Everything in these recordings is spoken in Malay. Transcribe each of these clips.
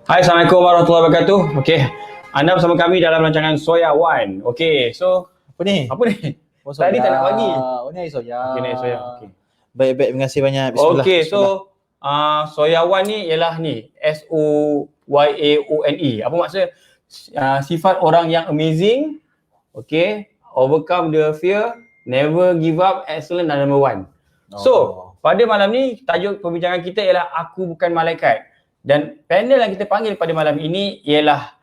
Hai, Assalamualaikum warahmatullahi wabarakatuh. Okey, anda bersama kami dalam rancangan Soya One. Okey, so Apa ni? apa ni? Oh, Tadi tak nak bagi. Oh, ni soya. Okey, ni Soya. Okey. Baik, terima kasih banyak. Bismillah. Okey, Bismillah. so Soya One ni ialah ni SOYAONE. Apa maksud? Sifat orang yang amazing. Okey, overcome the fear, never give up, excellent dan number one. So, pada malam ni tajuk perbincangan kita ialah Aku Bukan Malaikat. Dan panel yang kita panggil pada malam ini ialah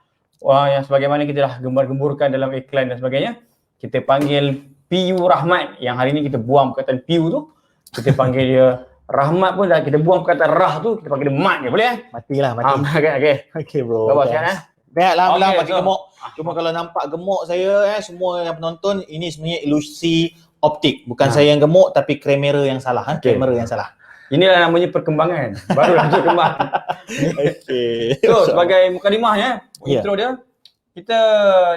yang sebagaimana kita dah gembar-gemburkan dalam iklan dan sebagainya. Kita panggil PU Rahmat, yang hari ni kita buang perkataan PU tu. Kita panggil dia Rahmat pun dah, kita buang perkataan Rah tu, kita panggil dia Mat je, boleh eh? Matilah, mati. Okay. Okey bro. Khabar sihat eh? Baik, alhamdulillah Okey, pakai so- gemuk. Cuma kalau nampak gemuk saya semua yang penonton, ini sebenarnya ilusi optik. Bukan saya yang gemuk tapi kamera yang salah. Okey. Kamera yang salah. Inilah namanya perkembangan. Baru dah berkembang. Okey. So, sebagai mukadimahnya, Ya. intro dia, kita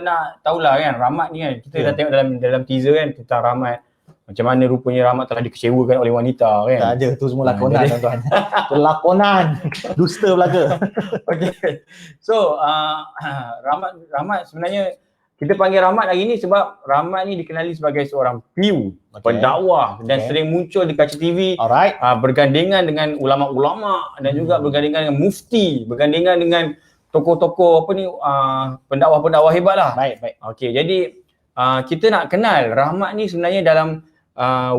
nak tahulah kan, Rahmat ni kan, kita Ya. dah tengok dalam teaser kan, tentang Rahmat. Macam mana rupanya Rahmat telah dikecewakan oleh wanita kan. Tak ada, tu semua lakonan jadi- tuan-tuan. Tu lakonan. Dusta belaka. Okay. So, Rahmat sebenarnya, kita panggil Rahmat hari ni sebab Rahmat ni dikenali sebagai seorang PU, pendakwah dan Okay. sering muncul di kaca TV. Alright. Bergandengan dengan ulama-ulama dan juga bergandengan dengan mufti, bergandengan dengan tokoh-tokoh apa ni, pendakwah-pendakwah hebat lah. Baik, baik. Okey, jadi kita nak kenal Rahmat ni sebenarnya dalam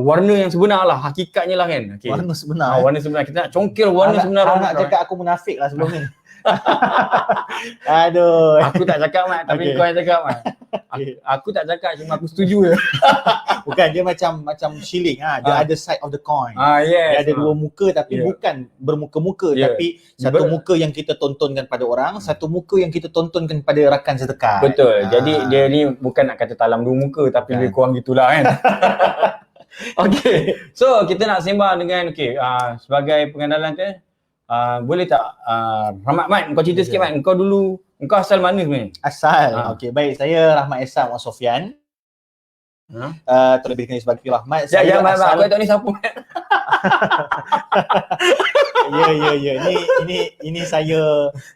warna yang sebenar lah, hakikatnya lah kan. Okay. Warna sebenar. Warna sebenar. Kita nak congkil warna sebenar Nak Rahmat. cakap aku munafik lah sebelum ni. Aduh. Aku tak cakap Mat, tapi Okay. kau yang cakap Mat. Aku tak cakap, cuma aku setuju je. Bukan, dia macam shilling Dia ada side of the coin. Yes. Dia ada dua muka tapi Ya. bukan bermuka-muka, Ya. tapi satu muka yang kita tontonkan pada orang, satu muka yang kita tontonkan pada rakan sedekat. Betul. Jadi dia ni bukan nak kata talam dua muka, tapi Bukan. lebih kurang gitulah kan. Okey. So kita nak sembang dengan sebagai pengenalan tu, boleh tak Rahmat Mat, kau cerita sikit Mat, kau asal mana sebenarnya? Asal. Ah. Okey, baik. Saya Rahmat Ehsan Wan Sofian. Terlebih dikenali sebagai Rahmat. Ya Mat, aku tak tahu ni siapa. Ya. Ini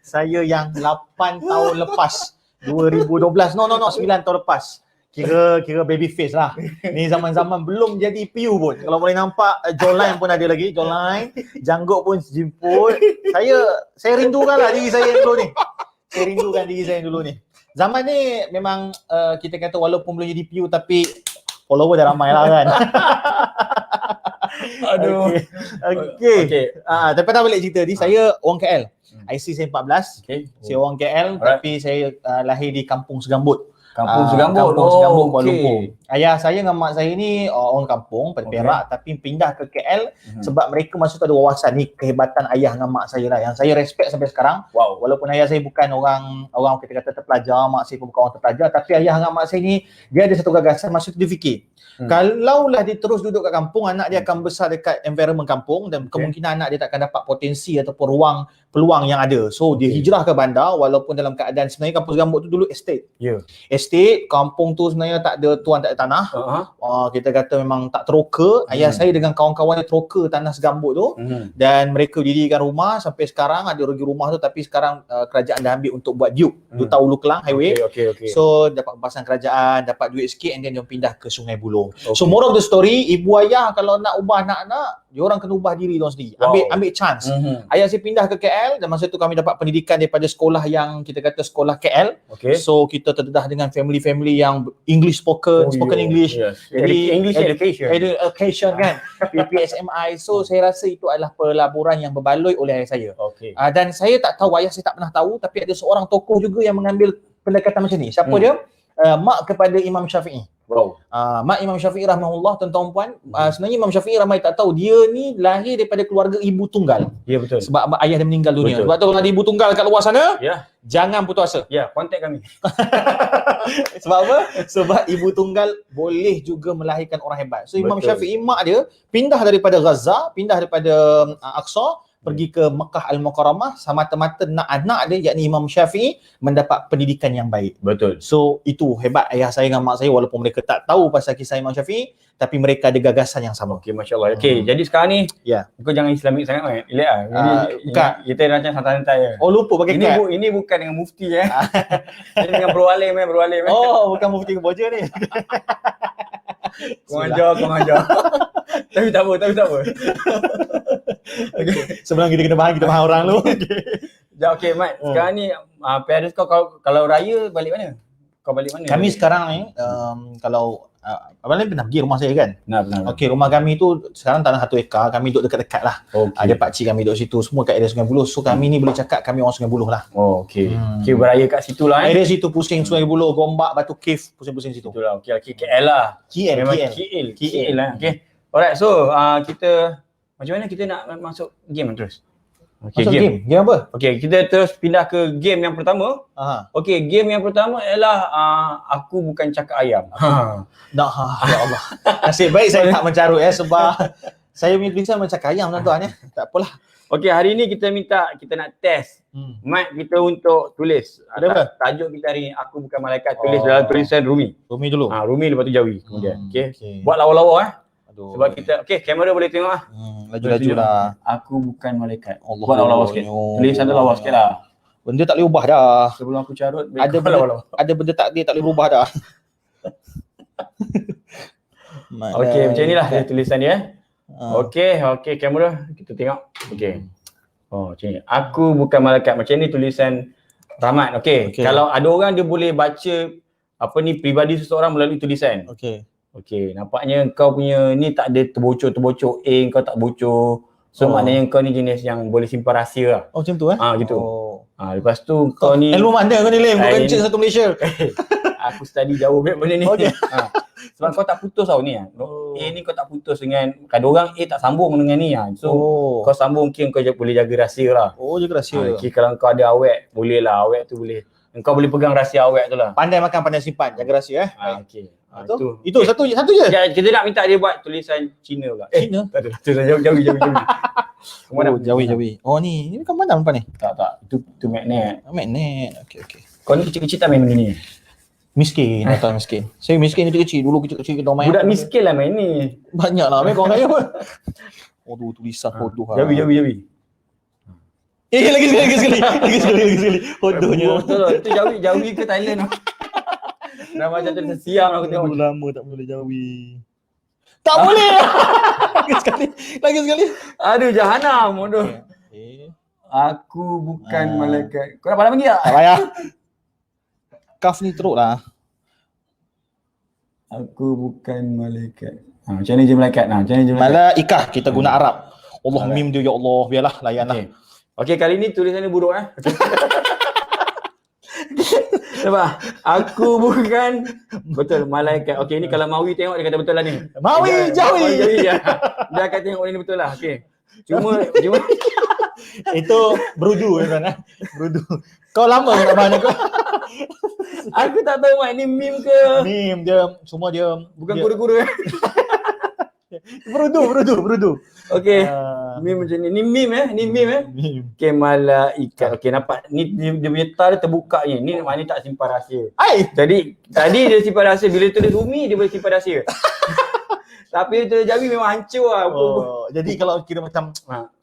saya yang 8 tahun lepas. 2012. No, 9 tahun lepas. Kira baby face lah. Ni zaman-zaman belum jadi PU pun. Kalau boleh nampak, jawline pun ada lagi, jawline. Janggut pun jimput. Saya rindukan lah diri saya yang dulu ni. Saya rindukan diri saya yang dulu ni. Zaman ni memang kita kata walaupun belum jadi PU tapi follower dah ramai lah kan. Aduh. Okey. Tapi tak balik cerita ni, saya orang KL. IC saya 14. Okey. Saya orang KL tapi saya lahir di Kampung Segambut. Kampung Segambut. Kampung Segambut, Kuala okey. Lumpur. Ayah saya dengan mak saya ni orang kampung pada Okey. Perak tapi pindah ke KL sebab mereka masa tu ada wawasan ni, kehebatan ayah dengan mak saya lah yang saya respect sampai sekarang. Wow. Walaupun ayah saya bukan orang kita kata terpelajar, mak saya pun bukan orang terpelajar, tapi ayah dengan mak saya ni dia ada satu gagasan masa tu dia fikir. Kalaulah dia terus duduk kat kampung, anak dia akan besar dekat environment kampung dan kemungkinan anak dia tak akan dapat potensi ataupun peluang yang ada. So dia hijrah ke bandar walaupun dalam keadaan sebenarnya Kampung Segambut tu dulu estate. Ya. Estate, kampung tu sebenarnya tak ada tuan, tak ada tanah. Kita kata memang tak teroka. Ayah saya dengan kawan-kawan dia teroka tanah Segambut tu. Dan mereka dirikan rumah sampai sekarang, ada rugi rumah tu tapi sekarang kerajaan dah ambil untuk buat Duke. Duta Ulu Kelang Highway. Okey. So dapat pembahasan kerajaan, dapat duit sikit and then dia pindah ke Sungai Buloh. So more of the story, ibu ayah kalau nak ubah anak-anak, dia orang kena ubah diri dia orang sendiri. Ambil chance. Ayah saya pindah ke KL dan masa tu kami dapat pendidikan daripada sekolah yang kita kata sekolah KL. Okey. So kita terdedah dengan family yang English spoken English. Yes. Jadi English education kan. PPSMI. So saya rasa itu adalah pelaburan yang berbaloi oleh ayah saya. Okey. Dan saya tak tahu, ayah saya tak pernah tahu, tapi ada seorang tokoh juga yang mengambil pendekatan macam ni. Siapa dia? Mak kepada Imam Syafi'i. Wow. Mak Imam Syafi'i rahimahullah, tuan-tuan puan, sebenarnya Imam Syafi'i ramai tak tahu, dia ni lahir daripada keluarga ibu tunggal. Ya betul. Sebab ayah dia meninggal dunia. Betul. Sebab tu kalau ada ibu tunggal kat luar sana, Ya. jangan putus asa. Ya, kontak kami. Sebab apa? Sebab ibu tunggal boleh juga melahirkan orang hebat. So Imam Betul. Syafi'i, mak dia pindah daripada Gaza, pindah daripada Aqsa, pergi ke Mekah Al-Mukarramah semata-mata nak anak dia yakni Imam Syafi'i mendapat pendidikan yang baik. Betul. So itu hebat ayah saya dengan mak saya walaupun mereka tak tahu pasal kisah Imam Syafi'i tapi mereka ada gagasan yang sama. Okey, masya-Allah. Okey, jadi sekarang ni Ya. kau jangan Islamik sangat kan. Relax ah. bukan. Kita macam santai-santai je. Oh lupa pakai cap. Ini bukan dengan mufti Ini dengan Bro Alim Oh bukan mufti Kemboja ni. Kau ajar. Tapi tak apa. Okay. Sebelum kita kena faham orang dulu. Ya, okey Mat. Sekarang ni parents kau kalau raya balik mana? Kau balik mana? Kami sekarang ni kalau Abang Lim pernah pergi rumah saya kan? Benar. Okey, rumah kami tu sekarang tanah 1 ekar, kami duduk dekat-dekat lah. Okey. Ada pakcik kami duduk situ, semua kat area Sungai Buloh. So kami ni boleh cakap kami orang Sungai Buloh lah. Oh, okey. Okey, beraya kat situ lah Area situ pusing Sungai Buloh, Gombak, Batu Cave, pusing-pusing situ. Itulah. Okey, KL lah. Memang KL lah. Okey. Alright, so kita macam mana kita nak masuk game terus? Okey, Masuk game. Game apa? Okey, kita terus pindah ke game yang pertama. Okey, game yang pertama ialah aku bukan cakap ayam. Ya Allah. Nasib baik saya tak mencarut sebab saya punya tulisan macam ayam tuan-tuan Tak apalah. Okey, hari ni kita nak test mic kita untuk tulis. Ada apa? Tajuk kita hari ni aku bukan malaikat, tulis dalam tulisan Rumi. Rumi dulu. Rumi lepas tu Jawi kemudian. Okey. Okey. Buat lawa-lawa Aduh. sebab kita kamera boleh tengok Laju-laju lah. Aku bukan malaikat. Allah. Buat lawa-lawa sikit. Tulisan tu lawa sikit lah. Benda tak boleh ubah dah. Sebelum aku carut Ada benda takdir tak boleh berubah dah. Okey, macam inilah tulisan dia. Okey, kamera kita tengok. Okey. Oh, macam ni. Aku bukan malaikat. Macam ni tulisan Rahmat. Okey. Kalau ada orang dia boleh baca pribadi seseorang melalui tulisan. Okey, nampaknya kau punya ni tak ada terbocor-terbocor kau tak bocor. So maknanya kau ni jenis yang boleh simpan rahsia lah. Oh macam tu gitu. Lepas tu kau ni ilmu mana kau ni Lim? Kau kencing satu Malaysia. Aku study jauh benda ni. Okey. Sebab kau tak putus tau ni ni kau tak putus dengan kadang orang tak sambung dengan ni So kau sambung mungkin kau boleh jaga rahsia lah. Jaga rahsia. Kalau kau ada awet, boleh lah awet tu boleh. Engkau boleh pegang rahsia awet tu lah. Pandai makan, pandai simpan, jaga rahsia Okey. Itu satu je. Kita nak minta dia buat tulisan Cina pula. Cina? Tak ada. Tulisan Jawi. Jawi. Oh ni kan mana depan ni? Tak. Itu magnet. Magnet. Okey. Kau ni kecil-kecil tak main benda ni? Miskin, tak miskin. Saya miskin kecil-kecil. Dulu kecil-kecil kita main. Budak miskin lah main ni. Banyak lah main kau kaya apa? Tulisan hodoh. Jawi. Lagi sekali. Hodohnya. Itu Jawi ke Thailand? Dah macam tu siang aku tengok. Lama tak boleh Jawi. Tak boleh. Lagi sekali. Aduh jahanam bodoh. Aku bukan malaikat. Kau nak pandang lagi tak? Tak payah. Kaf ni teruk lah. Aku bukan malaikat. Macam ni je malaikat. Malaikah kita guna Arab. Allah mim dia ya Allah. Biarlah layanlah. Okey, kali ni tulisan ni buruk Nampak? Aku bukan betul malaikat. Okey, ni kalau Mawi tengok dia kata betul lah ni. Mawi Jawi. Dia akan tengok ni betul lah. Okey. Cuma itu berudu kan. Berudu. Kau lama nak bahana kau. Aku tak tahu mak ni meme ke. Meme dia semua dia bukan guru-guru. Berudu. Okey. Meme macam ni. Ni meme Meme. Okey, malaikat. Okey, nampak ni dia punya tar dia terbuka ni. Ni maknanya tak simpan rahsia. Tadi dia simpan rahsia, bila tulis Rumi dia boleh simpan rahsia. Tapi tulis Jawi memang hancur lah. Jadi kalau kira macam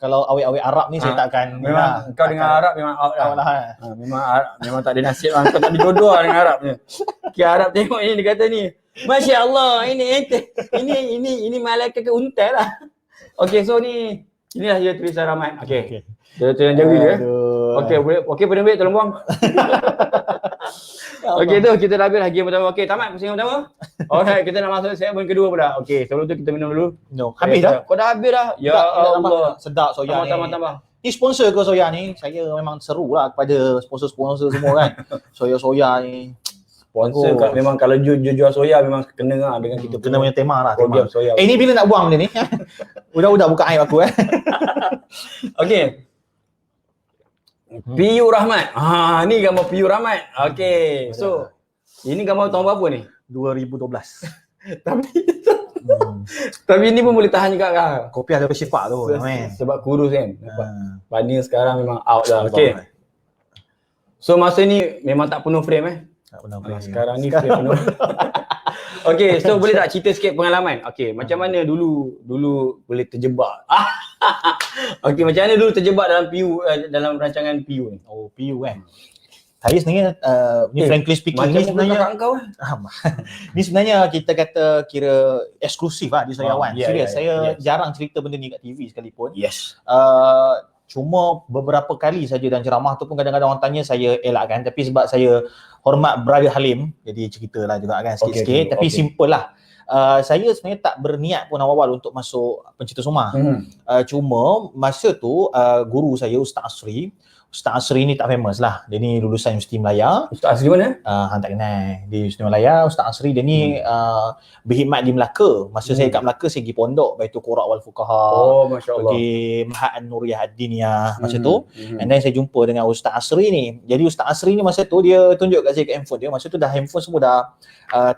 kalau awet-awet Arab ni saya takkan memang kau dengan Arab memang out lah. Memang tak ada nasib lah. Kau tak ada jodoh lah dengan Arab ni. Okey, Arab tengok ni dia kata ni. Masya-Allah, ini malaikat ke unta lah. Okey, so inilah dia tulisan Rahmat. Okey. Tulisan Jawi dia. Okey, penerbit tolong buang. Okey tu kita dah habis lah game pertama. Okey, tamat pusingan pertama. Alright, kita nak masuk segmen kedua pula. Okey, sebelum tu kita minum dulu. Habis dah? Kau dah habis dah? Ya Allah. Sedap soya ni. Tambah. Ni sponsor ke soya ni? Saya memang seru lah kepada sponsor-sponsor semua kan. Soya-soya ni. Sponsor memang kalau jual soya memang kena lah dengan kita. Kena punya tema lah. Program soya. Ni bila nak buang benda ni? Udah buka air aku Okey. PU Rahmat. Ni gambar PU Rahmat. Okey. So, ini gambar tahun berapa ni? 2012. Tapi Tapi ini pun boleh tahan juga kan. Kopi ada bersifat tu, men. Sebab kurus kan. Nampak? Ah. Pania sekarang memang out dah. Okay. So masa ni memang tak penuh frame Tak pernah Sekarang ni frame penuh. Okay, so boleh tak cerita sikit pengalaman? Okay, macam mana dulu boleh terjebak? Okay, macam mana dulu terjebak dalam PU, dalam rancangan PU ni? Oh, PU kan. Saya sebenarnya ni frankly speaking Macam ni sebenarnya kakak kau kan? ni sebenarnya kita kata kira eksklusif lah di Sayawan. Ya, Serius, ya, saya yes. jarang cerita benda ni kat TV sekalipun. Yes. Cuma beberapa kali saja dalam ceramah tu pun kadang-kadang orang tanya saya elakkan, tapi sebab saya hormat Brother Halim, jadi ceritalah juga kan sikit-sikit, tapi simple lah. Saya sebenarnya tak berniat pun awal-awal untuk masuk pencerita rumah. Cuma masa tu guru saya Ustaz Asri ni tak famous lah. Dia ni lulusan Universiti Melaya. Ustaz Asri mana? Hang tak kenal. Di Universiti Melaya, Ustaz Asri dia ni berkhidmat di Melaka. Masa saya kat Melaka, saya pergi pondok Baitul Qura wal Fuqaha. Oh, Masya Allah. Pergi Mahat An-Nuriyah Ad-Diniyah masa tu. And then saya jumpa dengan Ustaz Asri ni. Jadi Ustaz Asri ni masa tu dia tunjuk kat saya kat handphone dia. Masa tu dah handphone semua dah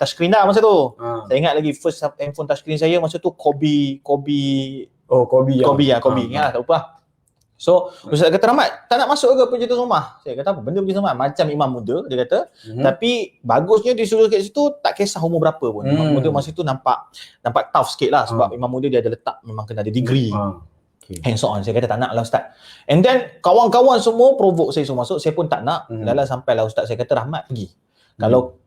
touchscreen dah masa tu. Saya ingat lagi first handphone touchscreen saya masa tu Kobe. Oh, Kobe. Ingat lah, tak lupa lah. So, Ustaz kata, Rahmat, tak nak masuk ke pencerita rumah? Saya kata, apa benda pencerita rumah? Macam imam muda, dia kata. Tapi bagusnya disuruh kat situ, tak kisah umur berapa pun. Imam muda masa tu nampak tough sikit lah. Sebab imam muda dia ada letak, memang kena ada degree. Hands on. Saya kata, tak nak lah Ustaz. And then, kawan-kawan semua provoke saya suruh masuk. Saya pun tak nak. Lala sampailah Ustaz. Saya kata, Rahmat, pergi. Kalau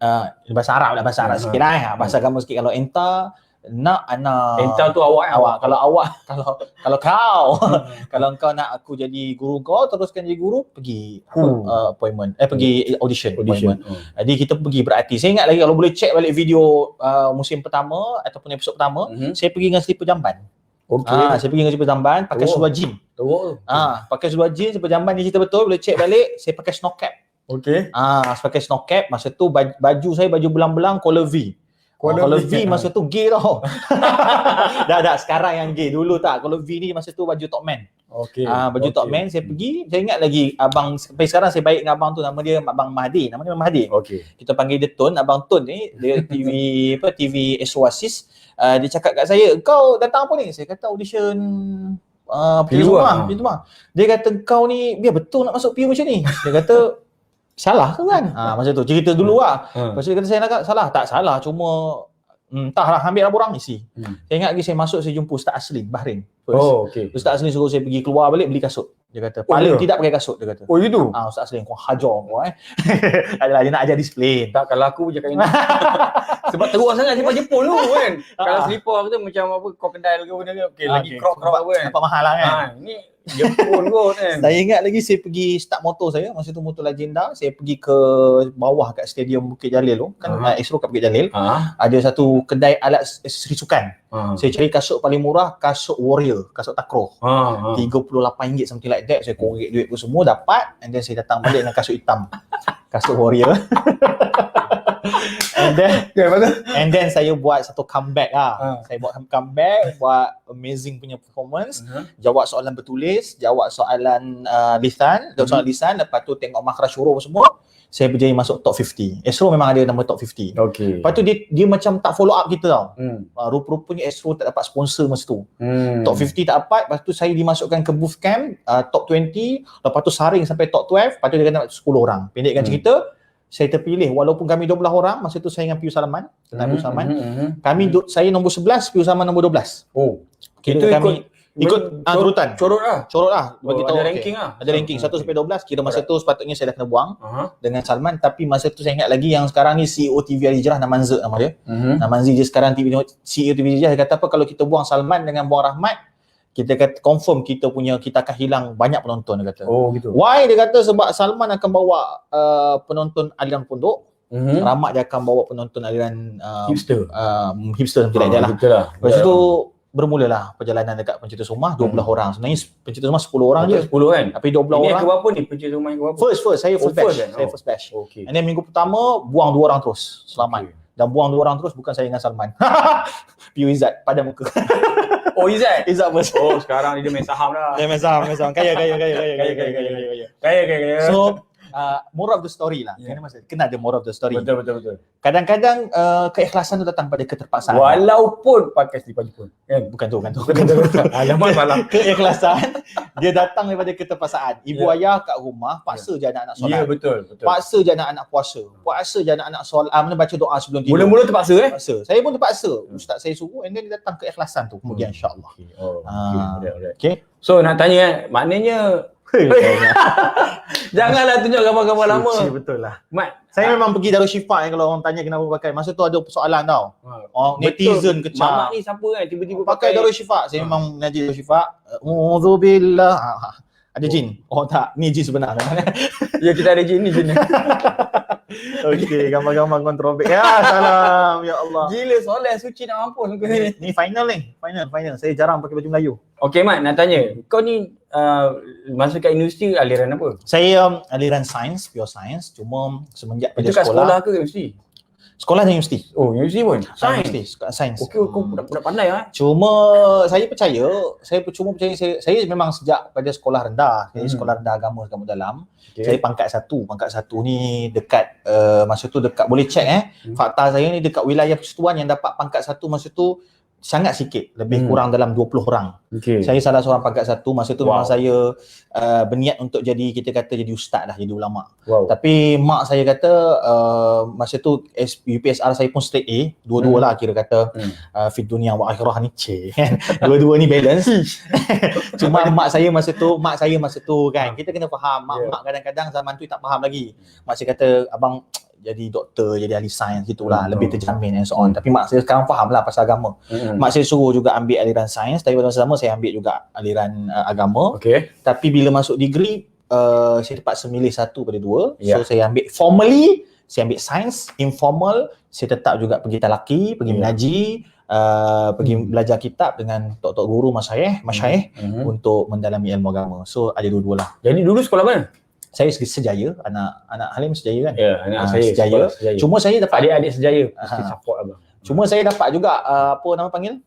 bahasa Arab sikit lah. Bahasa agama sikit. Kalau enta nak anak Enta tu awak. Kalau kau nak aku jadi guru kau, teruskan jadi guru, pergi appointment, pergi audition. Appointment. Jadi kita pergi berarti. Saya ingat lagi kalau boleh check balik video musim pertama ataupun episod pertama, saya pergi dengan slipper jamban. Saya pergi dengan slipper jamban, pakai seluar jean. Pakai seluar jean, slipper jamban, ni cerita betul, boleh check balik. Saya pakai snow cap. Saya pakai snow cap. Masa tu baju saya baju belang-belang collar V. Kalau V masa tu gay tau. dah sekarang yang gay. Dulu tak. Kalau V ni masa tu baju top man. Baju top man saya pergi. Saya ingat lagi abang, sampai sekarang saya baik dengan abang tu, nama dia Abang Mahdi. Nama dia Mahdi. Kita panggil dia Tun. Abang Tun ni dia TV Oasis. Dia cakap kat saya, "Kau datang apa ni?" Saya kata audition PU rumah. Dia kata, "Kau ni biar betul nak masuk PU macam ni." Dia kata, "Salah ke kan?" Masa tu cerita dulu lah. Lepas tu dia kata, "Saya nak salah." Tak salah, cuma entahlah, ambil lah borang isi. Saya ingat lagi saya masuk, saya jumpa Ustaz Asli Bahrain. Ustaz Asli suruh saya pergi keluar balik beli kasut. Dia kata, paling tidak pakai kasut, dia kata. Oh, itu? Ustaz Asli, kau hajar kau Adalah dia nak ajar disiplin. Tak, kalau aku je kat ini. Sebab teruk sangat slipper Jepun tu kan. Kalau slipper aku tu macam apa, crocodile ke benda ke. Lagi crop apa kan. Nampak mahal lah kan. Ni Jepun kot kan. Saya ingat lagi saya pergi start motor saya. Masa tu motor Legenda. Saya pergi ke bawah kat stadium Bukit Jalil tu. Kan Expo kat Bukit Jalil. Ada satu kedai alat aksesori sukan. Saya cari kasut paling murah, kasut Warrior, kasut takraw. RM38 something like that. Saya korek duit pun semua dapat. And then saya datang balik dengan kasut hitam. Kasut Warrior. And then saya buat satu comeback lah. Saya buat comeback, buat amazing punya performance. Jawab soalan bertulis, jawab soalan lisan, lepas tu tengok makhraj huruf semua. Saya berjaya masuk top 50. Astro memang ada nama top 50. Lepas tu dia macam tak follow up kita tau. Rupa-rupanya Astro tak dapat sponsor masa tu. Top 50 tak dapat. Lepas tu saya dimasukkan ke booth camp, top 20. Lepas tu saring sampai top 12. Lepas tu dia kata 10 orang. Pendekkan cerita, saya terpilih walaupun kami 12 orang. Masa tu saya dengan Piu Salaman. Saya nombor 11, Piu Salaman nombor 12. Itu ikut urutan. Corot lah. Bagi tahu ranking lah. Ada ranking 1 sampai 12. Kira masa tu sepatutnya saya dah kena buang dengan Salman, tapi masa tu saya ingat lagi yang sekarang ni CEO TV Al Hijrah, Namanza nama dia. Namanzi dia sekarang CEO TV Al Hijrah. Dia kata apa, kalau kita buang Salman dengan buang Rahmat, kita kata confirm kita akan hilang banyak penonton, dia kata. Gitu. Why? Dia kata sebab Salman akan bawa penonton aliran pondok. Rahmat dia akan bawa penonton aliran hipster macam like that lah. Lepas tu bermulalah perjalanan dekat pencerita rumah 12 orang. Sebenarnya pencerita rumah 10 orang je. 10 kan? Tapi 12 orang. Ini yang ke berapa ni? Pencerita rumah yang ke berapa? First. Saya first batch. Saya first batch. And then minggu pertama buang 2 orang terus. Selamat. Dan buang 2 orang terus bukan saya dengan Salman. Piu Izzat pada muka. Oh, Izzat first. Oh, sekarang dia main saham dah. Dia main saham. Kaya. Kaya. So moral of the story lah. Kena ada moral of the story. Betul. Kadang-kadang keikhlasan tu datang pada keterpaksaan. Walaupun pakai selipar Jepun. Kan? Bukan tu. Alamak salah. Keikhlasan dia datang daripada keterpaksaan. Ibu ayah kat rumah paksa je anak-anak solat. Ya, betul. Paksa je anak-anak puasa. Paksa je anak-anak solat, mana baca doa sebelum tidur. Mula-mula terpaksa Paksa. Saya pun terpaksa. Ustaz saya suruh, and then dia datang keikhlasan tu kemudian insya-Allah. Alright. Okay. So nak tanya maknanya janganlah tunjuk gambar-gambar lama. Betul lah. Mat, Saya memang pergi Darussyifat kalau orang tanya kenapa pakai. Masa tu ada persoalan tau. Netizen kecap. Mamak ni siapa kan tiba-tiba pakai Darussyifat. Saya memang mengaji Darussyifat. Auzubillah. Ada jin? Oh tak, ni jin sebenar. Ya, kita ada jin ni sini. Okey, gambar-gambar kontrovers. Ya, salam. Ya Allah. Gila, solat suci nak mampus muka ni. Ni final ni. Final. Saya jarang pakai baju Melayu. Okey Mat, nak tanya. Kau ni masuk kat universiti aliran apa? Saya aliran sains, pure sains. Cuma semenjak pada Itu kat sekolah ke universiti? Sekolah dan universiti. Oh, universiti pun? Universiti, sains. Okey, kau budak pandai ah. Cuma saya percaya, saya memang sejak pada sekolah rendah. Jadi sekolah rendah agama dalam. Okay. Saya pangkat 1. Pangkat 1 ni dekat masa tu dekat, boleh check fakta saya ni dekat wilayah Persekutuan yang dapat pangkat 1 masa tu sangat sikit, lebih kurang dalam 20 orang. Okay. Saya salah seorang pangkat 1. Masa tu memang saya berniat untuk jadi, kita kata jadi ustaz lah, jadi ulama. Tapi mak saya kata masa tu UPSR saya pun straight A, dua-dua lah kira kata fit dunia wa akhirah ni kan. Dua-dua ni balance. Cuma mak saya masa tu kan, kita kena faham mak kadang-kadang zaman tu tak faham lagi. Mak saya kata abang jadi doktor, jadi ahli sains gitulah, lebih terjamin and so on. Tapi mak saya sekarang faham lah pasal agama. Mak saya suruh juga ambil aliran sains, tapi pada masa sama saya ambil juga aliran agama. Okay. Tapi bila masuk degree, saya terpaksa memilih satu pada dua. So saya ambil formally, saya ambil sains. Informal, saya tetap juga pergi talaki, pergi mengaji, pergi belajar kitab dengan tok-tok guru masyayikh untuk mendalami ilmu agama. So ada dua-dua lah. Jadi dulu sekolah mana? Saya Sejaya, anak Halim Sejaya kan? Ya, anak saya Sejaya. Cuma saya dapat adik-adik Sejaya mesti support abang. Cuma saya dapat juga apa nama panggil?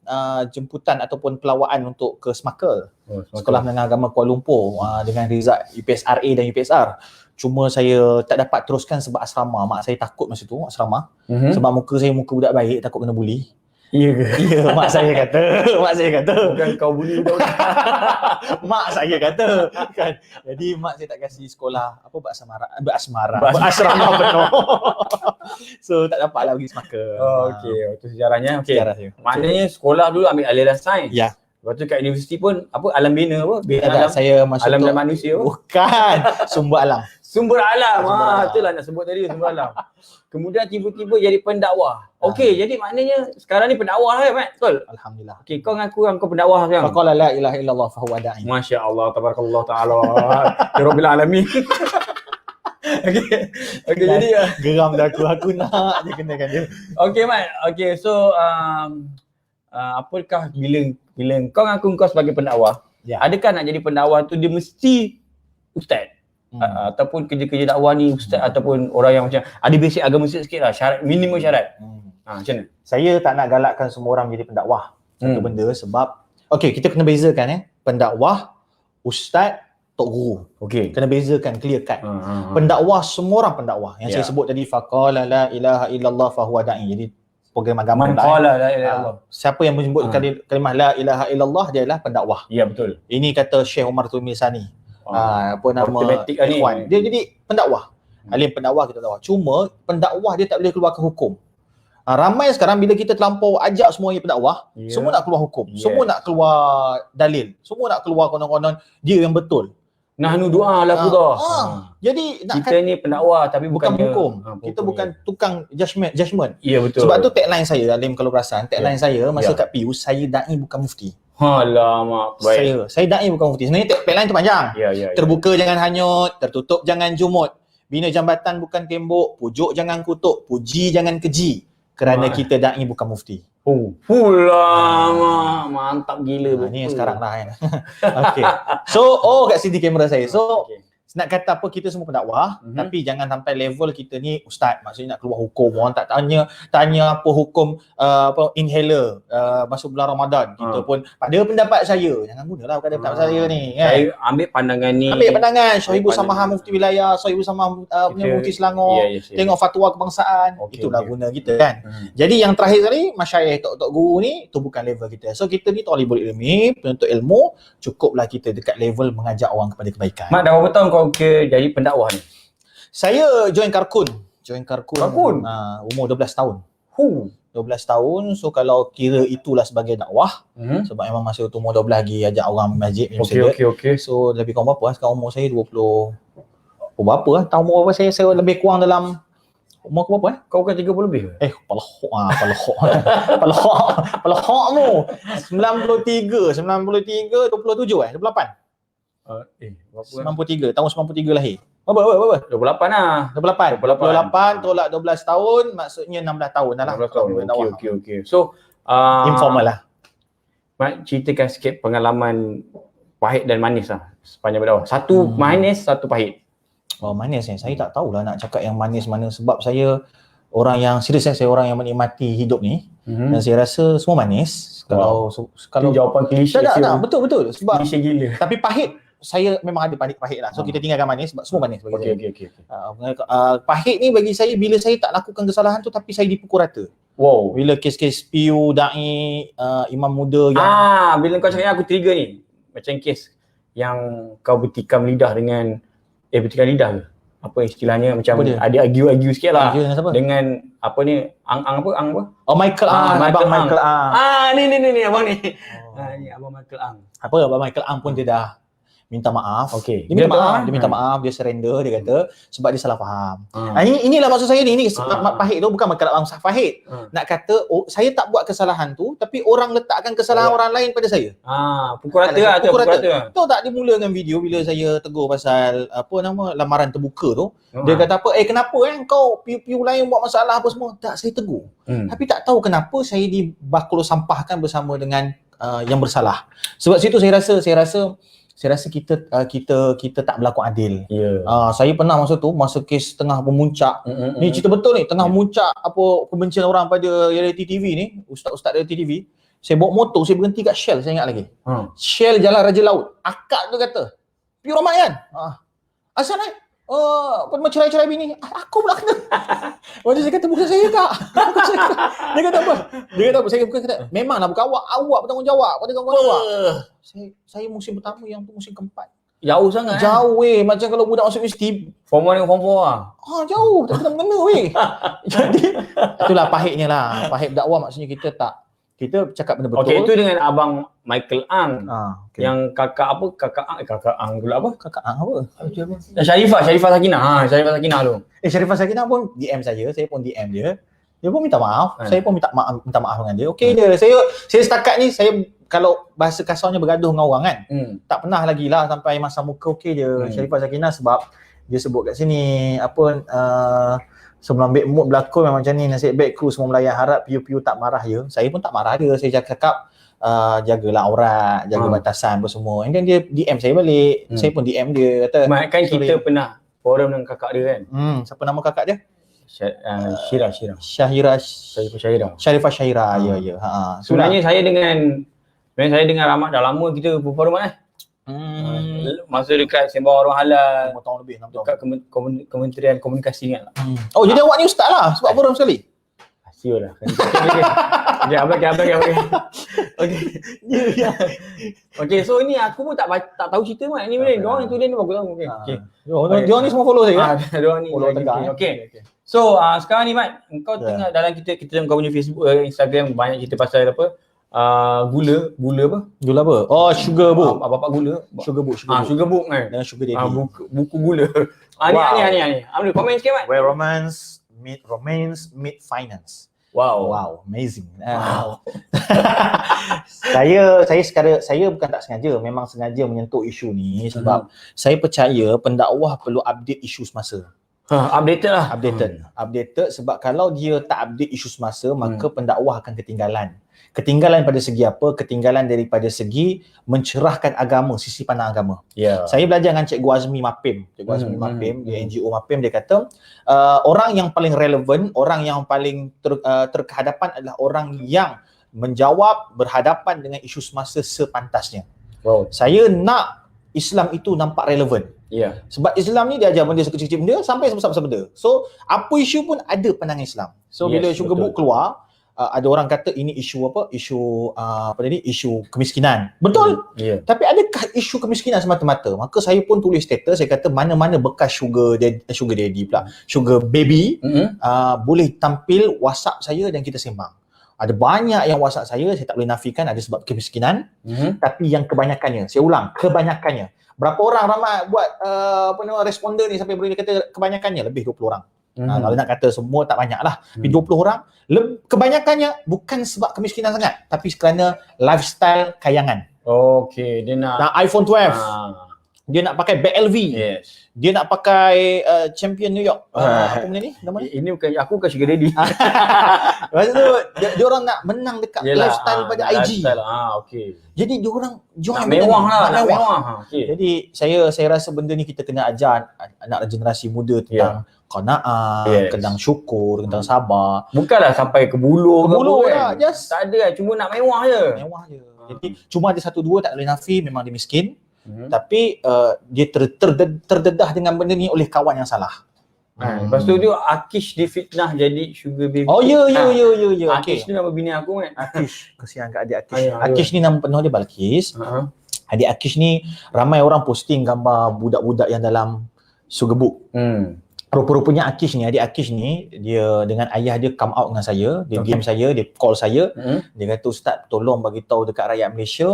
Jemputan ataupun pelawaan untuk ke Semakel. Sekolah Menengah Agama Kuala Lumpur dengan result UPSRA dan UPSR. Cuma saya tak dapat teruskan sebab asrama. Mak saya takut masa tu asrama. Sebab muka saya muka budak baik, takut kena buli. Ya ke? Ya, mak saya kata. Bukan kau buli budak-budak. Mak saya kata kan. Jadi mak saya tak kasih sekolah apa berasrama penuh. So tak dapatlah pergi Semakel. Okey, itu sejarahnya. Okey. Sejarah saya. Maknanya sekolah dulu ambil aliran sains. Ya. Lepas tu kat universiti pun apa alam bina apa? Bina alam. Saya masuk alam dan manusia. Bukan, sumber alam. Sumber alam. Itulah nak sebut tadi sumber alam. Kemudian tiba-tiba jadi pendakwah. Okey, jadi maknanya sekarang ni pendakwah lah Mat, betul? Alhamdulillah. Okey, kau ngaku kau pendakwah sekarang. Faqala la ilaha illallah fahuwa da'i. Masya-Allah, tabarakallah taala. Ya Rabbil alamin. Okey, jadi geram dah aku nak je kenakan dia. Okey Mat. Okey, so apakah bila kau ngaku kau sebagai pendakwah, adakah nak jadi pendakwah tu dia mesti ustaz? Ataupun kerja-kerja dakwah ni ustaz ataupun orang yang macam ada basic agama sikit lah, syarat minimum syarat. Macam mana? Saya tak nak galakkan semua orang menjadi pendakwah. Satu benda sebab okey, kita kena bezakan pendakwah, ustaz, tok guru. Okey. Kena bezakan, clear cut. Pendakwah, semua orang pendakwah. Yang saya sebut tadi faqala la ilaha illallah fahuwa da'i. Jadi program agama qala la ilaha illallah. Siapa yang menyebut kalimah la ilaha illallah dia adalah pendakwah. Ya, betul. Ini kata Syekh Umar Tumil Sani. Apa nama Ikhwan. dia jadi pendakwah. Alim pendakwah kita tahu. Cuma pendakwah dia tak boleh keluarkan hukum. Ramai sekarang bila kita terlampau ajak semua yang pendakwah, semua nak keluar hukum. Semua nak keluar dalil. Semua nak keluar konon-konon dia yang betul. Nahnu doa la qudah. Jadi nak kita ni pendakwah tapi bukan hukum. Kita bukan tukang judgement. Ya, betul. Sebab tu tagline saya Alim kalau perasan, tagline saya masa kat PIU, saya dai bukan mufti. Alamak, baik. Saya dai bukan mufti. Sebenarnya tagline tu panjang. Terbuka jangan hanyut, tertutup jangan jumut. Bina jambatan bukan tembok, pujuk jangan kutuk, puji jangan keji. Kerana kita dai bukan mufti. Mantap gila. Ni sekarang lah kan. Okey. So, kat sini kamera saya. So, nak kata apa, kita semua pendakwah, tapi jangan sampai level kita ni ustaz, maksudnya nak keluar hukum, orang tak tanya apa hukum apa inhaler masuk bulan Ramadan. Kita pun pada pendapat saya, jangan gunalah pada pendapat saya ni kan. Saya ambil pandangan ni. Ambil pandangan Syahibul Samahah Mufti Wilayah, Syahibul Samahah punya Mufti Selangor, tengok fatwa kebangsaan, itulah guna kita kan. Jadi yang terakhir tadi, masyayikh tok guru ni tu bukan level kita. So kita ni talibul ilmi, penuntut ilmu, cukuplah kita dekat level mengajak orang kepada kebaikan. Mak, dah berapa tahun kau jadi pendakwah ni? Saya join Karkun. Karkun? Umur 12 tahun. 12 tahun, so kalau kira itulah sebagai dakwah, sebab memang masa tu umur 12 lagi ajak orang masjid. Okey. So lebih kurang berapa lah? Sekarang umur saya 20, berapa lah? Tahun umur berapa saya lebih kurang dalam umur berapa lah? Kau bukan 30 lebih ke? Kepala hok mu. 93, 27 28. Berapa? 93, tahun 93 lahir. Berapa? 28 lah. 28 tolak 12 tahun, maksudnya 16 tahun dah lah. 16 tahun. Okey. So, informal lah. Mak, ceritakan sikit pengalaman pahit dan manis lah sepanjang berdakwah. Satu manis, satu pahit. Oh, manis ni. Saya tak tahulah nak cakap yang manis mana, sebab saya orang yang serius, saya orang yang menikmati hidup ni. Dan saya rasa semua manis. Kalau jawapan klise. Tak, betul. Sebab klise gila. tapi pahit, saya memang ada pahit lah. So kita tinggalkan manis sebab semua manis bagi saya. Okey. Pahit ni bagi saya bila saya tak lakukan kesalahan tu tapi saya dipukul rata. Wow. Bila kes-kes PU, da'i, imam muda yang bila kau cakap aku trigger ni. Macam kes yang kau bertikam lidah dengan bertikam lidah ke? Apa istilahnya, macam ada argue sikit lah. Dengan apa ni, Ang apa? Oh, Michael Ang. Abang Michael Ang. Ni abang ni. Ni abang Michael Ang. Abang Michael Ang pun dia dah minta maaf. Okey. Dia minta maaf, dia surrender, dia kata sebab dia salah faham. Inilah maksud saya ni pahit tu bukan Michael Ang pahit. Nak kata saya tak buat kesalahan tu tapi orang letakkan kesalahan orang lain pada saya. Pukul rata. Tahu tak dia mula dengan video bila saya tegur pasal lamaran terbuka tu. Dia kata apa, kenapa kau piu-piu lain buat masalah apa semua. Tak, saya tegur. Tapi tak tahu kenapa saya dibakul sampahkan bersama dengan yang bersalah. Sebab situ saya rasa kita tak berlaku adil. Saya pernah masa kes tengah memuncak. Ni cerita betul ni, tengah muncak apa kebencian orang pada reality TV ni, ustaz-ustaz reality TV. Saya bawa motor, saya berhenti kat Shell, saya ingat lagi. Shell Jalan Raja Laut. Akak tu kata, "Piu ramai kan?" Asal naik? Cerai-cerai bini. Aku pula kena. Macam saya kata, bukan saya tak. Dia kata apa? Saya bukan kata, memanglah bukan awak bertanggungjawab pada kawan-kawan awak. Saya musim pertama, yang tu musim keempat. Jauh sangat. Jauh macam kalau budak masuk universiti. Form 1 dengan Form 4 lah. Jauh, tak kena-mengena Jadi, itulah pahitnya lah. Pahit dakwah maksudnya kita cakap benda betul. Okey, itu dengan abang Michael Ang. Yang kakak apa? Kakak Ang pula apa? Kakak Ang apa? Syarifah Sakinah. Syarifah Sakinah tu. Syarifah Sakinah pun DM saya pun DM dia. Dia pun minta maaf. Saya pun minta maaf dengan dia. Okey je. Saya setakat ni, saya kalau bahasa kasarnya bergaduh dengan orang kan. Tak pernah lagi lah sampai masa muka okey je. Syarifah Sakinah sebab dia sebut kat sini sebelum ambil mood berlakon memang macam ni, nasib baik kru semua melayan, harap piu-piu tak marah je. Saya pun tak marah dia. Saya cakap jagalah aurat, jaga batasan apa semua. And then dia DM saya balik. Saya pun DM dia kata, kan kita pernah forum dengan kakak dia kan. Siapa nama kakak dia? Syarifah Syahira. Ya. Sebenarnya saya dengan Rahmat dah lama kita berforum kan. Masa dekat Sembang Orang Halal 5 tahun lebih, 6 tahun. dekat Kementerian Komunikasi ni lah. Jadi awak ni ustaz lah sebab forum sekali. Siul lah. Okay, abang. Okay, so ni aku pun tak tahu cerita mak. Ni boleh. Diorang tu dia ni bagus tahu. Okay. Diorang ni semua follow saya kan? Diorang ni follow tegak. Okay. So sekarang ni Mat, kau tengok dalam kita kau punya Facebook, Instagram banyak cerita pasal apa? Gula apa? Gula apa? Sugar book. Bapak gula. Sugar book. Sugar book kan. Dengan sugar daddy. Buku gula. Ni. Ambil komen sikit Mat. Where romance meet finance. Wow, amazing. Saya bukan tak sengaja, memang sengaja menyentuh isu ni sebab saya percaya pendakwah perlu update isu semasa. Updated lah. Updated sebab kalau dia tak update isu semasa maka pendakwah akan ketinggalan. Ketinggalan pada segi apa? Ketinggalan daripada segi mencerahkan agama, sisi pandang agama. Ya. Saya belajar dengan Cikgu Azmi Mapim. Cikgu Azmi Mapim, dia NGO Mapim, dia kata orang yang paling relevan, orang yang paling terkehadapan adalah orang yang menjawab berhadapan dengan isu semasa sepantasnya. Wow. Saya nak Islam itu nampak relevan. Ya. Sebab Islam ni dia ajar benda sekecil-kecil benda sampai sebesar-besar benda. So, apa isu pun ada pandangan Islam. So, bila Sugar Book keluar, ada orang kata ini isu apa? Isu kemiskinan. Betul. Tapi adakah isu kemiskinan semata-mata? Maka saya pun tulis status, saya kata mana-mana bekas sugar daddy pula, sugar baby boleh tampil WhatsApp saya dan kita sembang. Ada banyak yang WhatsApp saya tak boleh nafikan ada sebab kemiskinan, tapi yang kebanyakannya, saya ulang, kebanyakannya. Berapa orang ramai buat responder ni sampai boleh kata kebanyakannya lebih 20 orang. Kalau nak kata semua tak banyak lah, tapi 20 orang kebanyakannya bukan sebab kemiskinan sangat, tapi kerana lifestyle kayangan. Okey, dia nak iPhone 12, dia nak pakai bag LV, dia nak pakai Champion New York, apa benda ni nama ni? Ini aku bukan sugar daddy. Lepas tu dia orang nak menang dekat lifestyle pada IG. Okey. Jadi dia orang nak mewah lah, nak mewah. Okay. Jadi saya rasa benda ni kita kena ajar anak generasi muda tentang qanaah, tentang syukur, tentang sabar. Bukanlah sampai ke bulu lah, just tak ada, cuma nak mewah je. Jadi cuma ada satu dua tak boleh nafi, memang dia miskin. Tapi dia terdedah dengan benda ni oleh kawan yang salah. Lepas tu dia Akish difitnah jadi sugar baby. Oh ya. Akish ni nama bini aku kan. Akish, kesian kat adik Akish. Akish ni nama penuh dia Balkis. Adik Akish ni ramai orang posting gambar budak-budak yang dalam Sugar Book. Rupa-rupanya Akish ni, adik Akish ni, dia dengan ayah dia come out dengan saya, dia DM saya, dia call saya. Dia kata, Ustaz tolong bagi tahu dekat rakyat Malaysia,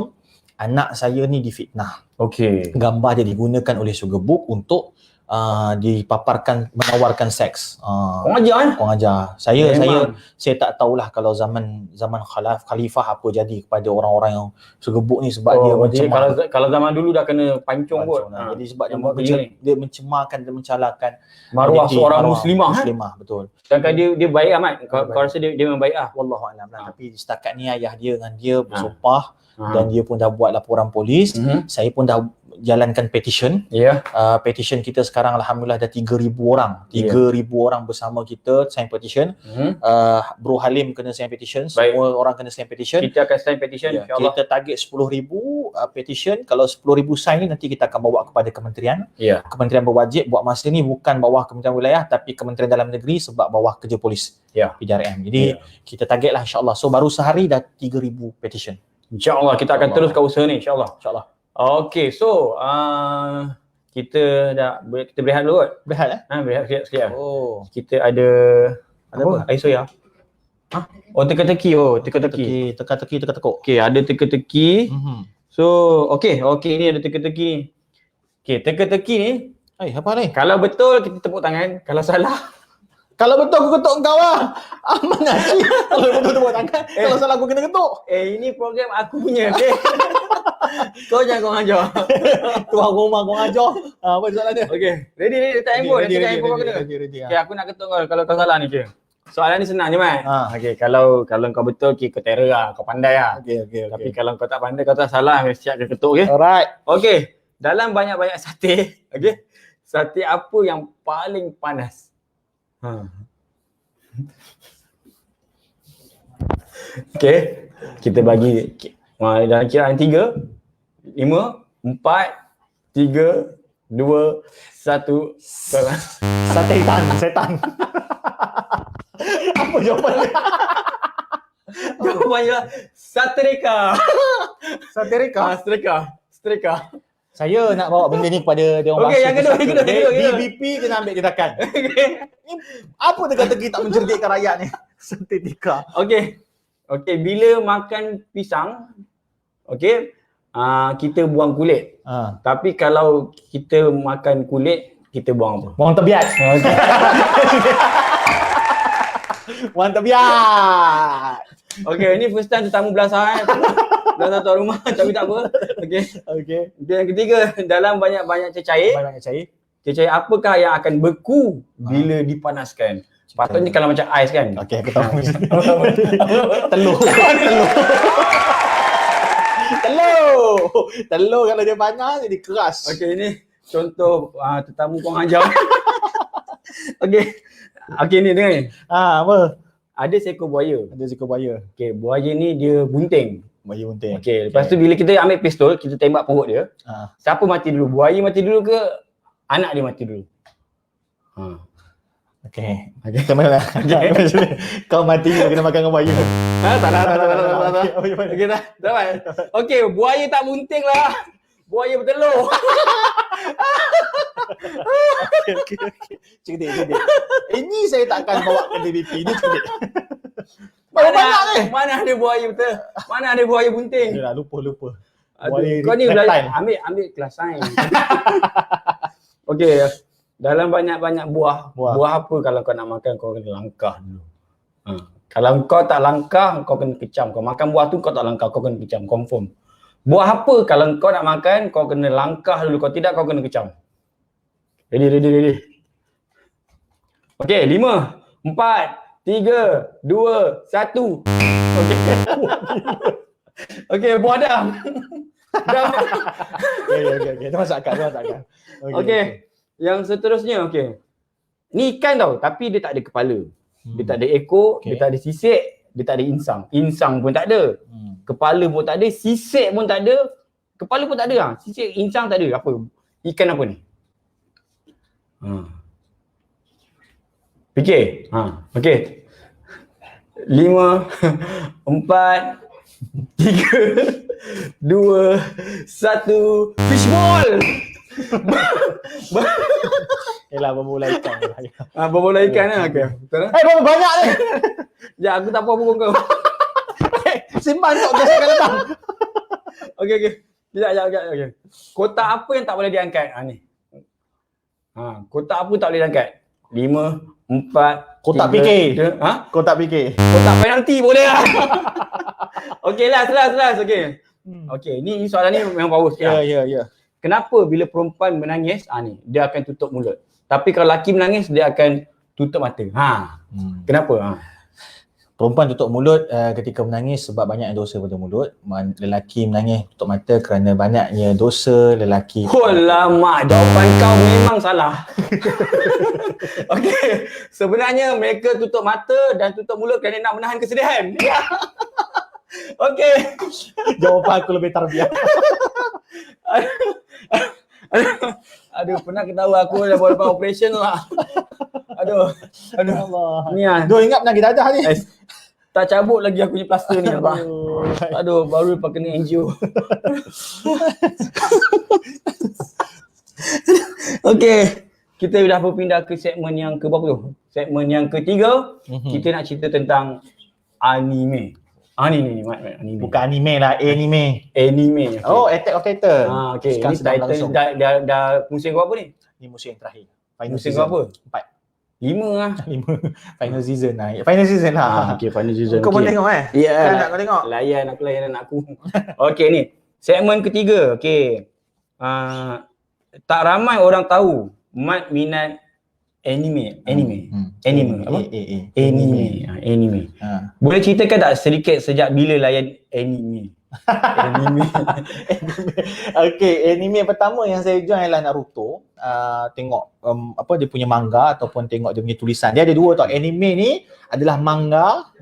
anak saya ni difitnah. Gambar dia digunakan oleh Sugar Book untuk dipaparkan, menawarkan seks. Korang ajar Korang ajar. Saya tak tahulah kalau zaman khalifah apa jadi kepada orang-orang yang Sugar Book ni sebab dia mencemar. Kalau zaman dulu dah kena pancung kot. Jadi sebab dia mencemarkan dan mencalakan maruah seorang muslimah. Betul. Sedangkan dia baik amat. Kau rasa dia memang baik lah. Wallahualam lah. Tapi setakat ni ayah dia dengan dia bersumpah dan dia pun dah buat laporan polis. Saya pun dah jalankan petition. Petition kita sekarang alhamdulillah dah 3,000 orang. 3,000 orang bersama kita sign petition. Bro Halim kena sign petition. Semua orang kena sign petition. Kita akan sign petition insya-Allah. Kita target 10,000 petition. Kalau 10,000 sign ni nanti kita akan bawa kepada kementerian. Kementerian berwajib buat masa ni bukan bawah Kementerian Wilayah tapi Kementerian Dalam Negeri sebab bawah kerja polis. PJRM. Jadi kita targetlah insya-Allah. So baru sehari dah 3,000 petition. InsyaAllah kita akan teruskan usaha ni insyaAllah. Okay, so kita berehat dulu kot. Berehat sekejap. Kita ada apa? Air soya. Teka-teki. Teka-teki, teka-tekuk. Okay, ada teka-teki. So, okay, ni ada teka-teki. Okay, teka-teki ni. Apa ni? Kalau betul kita tepuk tangan, kalau salah. Kalau betul aku ketuk kau lah. Mana sih? Kalau betul tepuk tangan, kalau salah aku kena ketuk. Ini program aku punya, okay? Kau jangan kau ajar. Tuan rumah kau ajar. Apa soalan dia? Okay, ready letak handphone. Ready. Okay, aku nak ketuk kau kalau kau salah ni, okay. Soalan ni senang je, Mat. Okay, kalau kau betul, kau terror lah, kau pandai lah. Okay. Tapi kalau kau tak pandai, kau tak salah, siap ke ketuk, okay? Alright. Okay, dalam banyak-banyak sate, okay, sate apa yang paling panas? Okay, kita bagi dalam kiraan 3, 5, 4, 3, 2, 1. Setan. Apa jawapan dia? Jawapannya Satrika. Satrika. Saya nak bawa benda ni kepada dia orang. Okey, yang kedua. DBP kena ambil tindakan. Apa teka-teki tak mencerdikkan rakyat ni? Satrika. Okey, bila makan pisang, kita buang kulit. Tapi kalau kita makan kulit, kita buang apa? Buang tebiat. Buang tebiat. Okey, ini first time tetamu belasah. Belasah tuan rumah tapi tak apa. Okey. Yang ketiga, dalam banyak-banyak cecair. Cecair apakah yang akan beku bila dipanaskan? Patutnya kalau macam ais kan. Okey, aku tahu. Telur. Telur kalau dia panas jadi keras. Okey, ini contoh tetamu kurang ajar. Okey ni dengar ni. Apa? Ada seekor buaya. Ada seekor buaya. Okey, buaya ni dia bunting. Buaya bunting. Okey, lepas tu bila kita ambil pistol, kita tembak perut dia. Siapa mati dulu? Buaya mati dulu ke anak dia mati dulu? Okey. Kita mana? Kau mati kau kena makan dengan buaya. Tak. Okey dah. Dapat. Okey, buaya tak bunting lah. Buaya bertelur. Okey. Cerdik. Ini saya takkan bawa ke DBP. Ini cerdik. Mana ada buaya betul? Mana ada buaya bunting? Yalah, lupa. Aduh, kau ni belajar ambil kelas sains. Okey, dalam banyak-banyak buah apa kalau kau nak makan kau kena langkah dulu. Kalau kau tak langkah kau kena kecam. Kau makan buah tu kau tak langkah kau kena kecam, confirm. Buah apa kalau kau nak makan kau kena langkah dulu, kalau tidak kau kena kecam. Ready. Okey, 5, 4, 3, 2, 1. Okey, buah dam. Okey. Itu masuk akal. Okey. Yang seterusnya, okey. Ni ikan tau, tapi dia tak ada kepala. Dia tak ada ekor, dia tak ada sisik, dia tak ada insang. Insang pun tak ada. Kepala pun tak ada, sisik pun tak ada. Kepala pun tak ada. Sisik, insang tak ada. Apa? Ikan apa ni? Fikir. Okey. 5, 4, 3, 2, 1. Fishball! Yalah, berbola ikan. Berbola ikan lah. Okey. Betul lah. Berapa banyak ni? Ya, aku tak apa pun kau. Simpan kau geser ke datang. Okey. Sekejap. Okey. Kotak apa yang tak boleh diangkat? Ni. Kotak apa tak boleh diangkat? 5, 4, Kotak 3, fikir. 2, Kotak fikir. Kotak penalti boleh lah. Okey lah, selas. Okey. Okey, ni soalan ni memang bagus. Ya. Kenapa bila perempuan menangis, ni dia akan tutup mulut. Tapi kalau lelaki menangis, dia akan tutup mata. Kenapa? Perempuan tutup mulut ketika menangis sebab banyaknya dosa pada mulut. Lelaki menangis tutup mata kerana banyaknya dosa lelaki. Mak, jawapan kau memang salah. Okey, sebenarnya mereka tutup mata dan tutup mulut kerana nak menahan kesedihan. Okey. Jawapan aku lebih tarbiyah. Aduh, pernah ketawa aku dah buat operation lah. Aduh. Allah. Ni ah. Ingat menangis dadah ni. Tak cabut lagi aku punya plaster ni abah. Aduh, baru lepas kena angio. Okey. Kita dah berpindah ke segmen yang ke berapa tu? Segmen yang ketiga. Kita nak cerita tentang anime. Ni anime. Bukan anime lah, anime. Anime. Okay. Oh, Attack of Titan. Okey. Ni Titan dah musim berapa ni? Ni musim yang terakhir. Musim berapa? 5 lah. 5. Final season lah. Okey, final season. Kau pun tengok Ya. Nak kau tengok. Layan anak aku. Okey ni. Segmen ketiga. Okey. Tak ramai orang tahu Mat minat anime. Apa? Anime. Boleh ceritakan tak sedikit sejak bila layan anime? Okey, anime pertama yang saya join adalah Naruto. Tengok dia punya manga ataupun tengok dia punya tulisan. Dia ada dua tau. Anime ni adalah manga.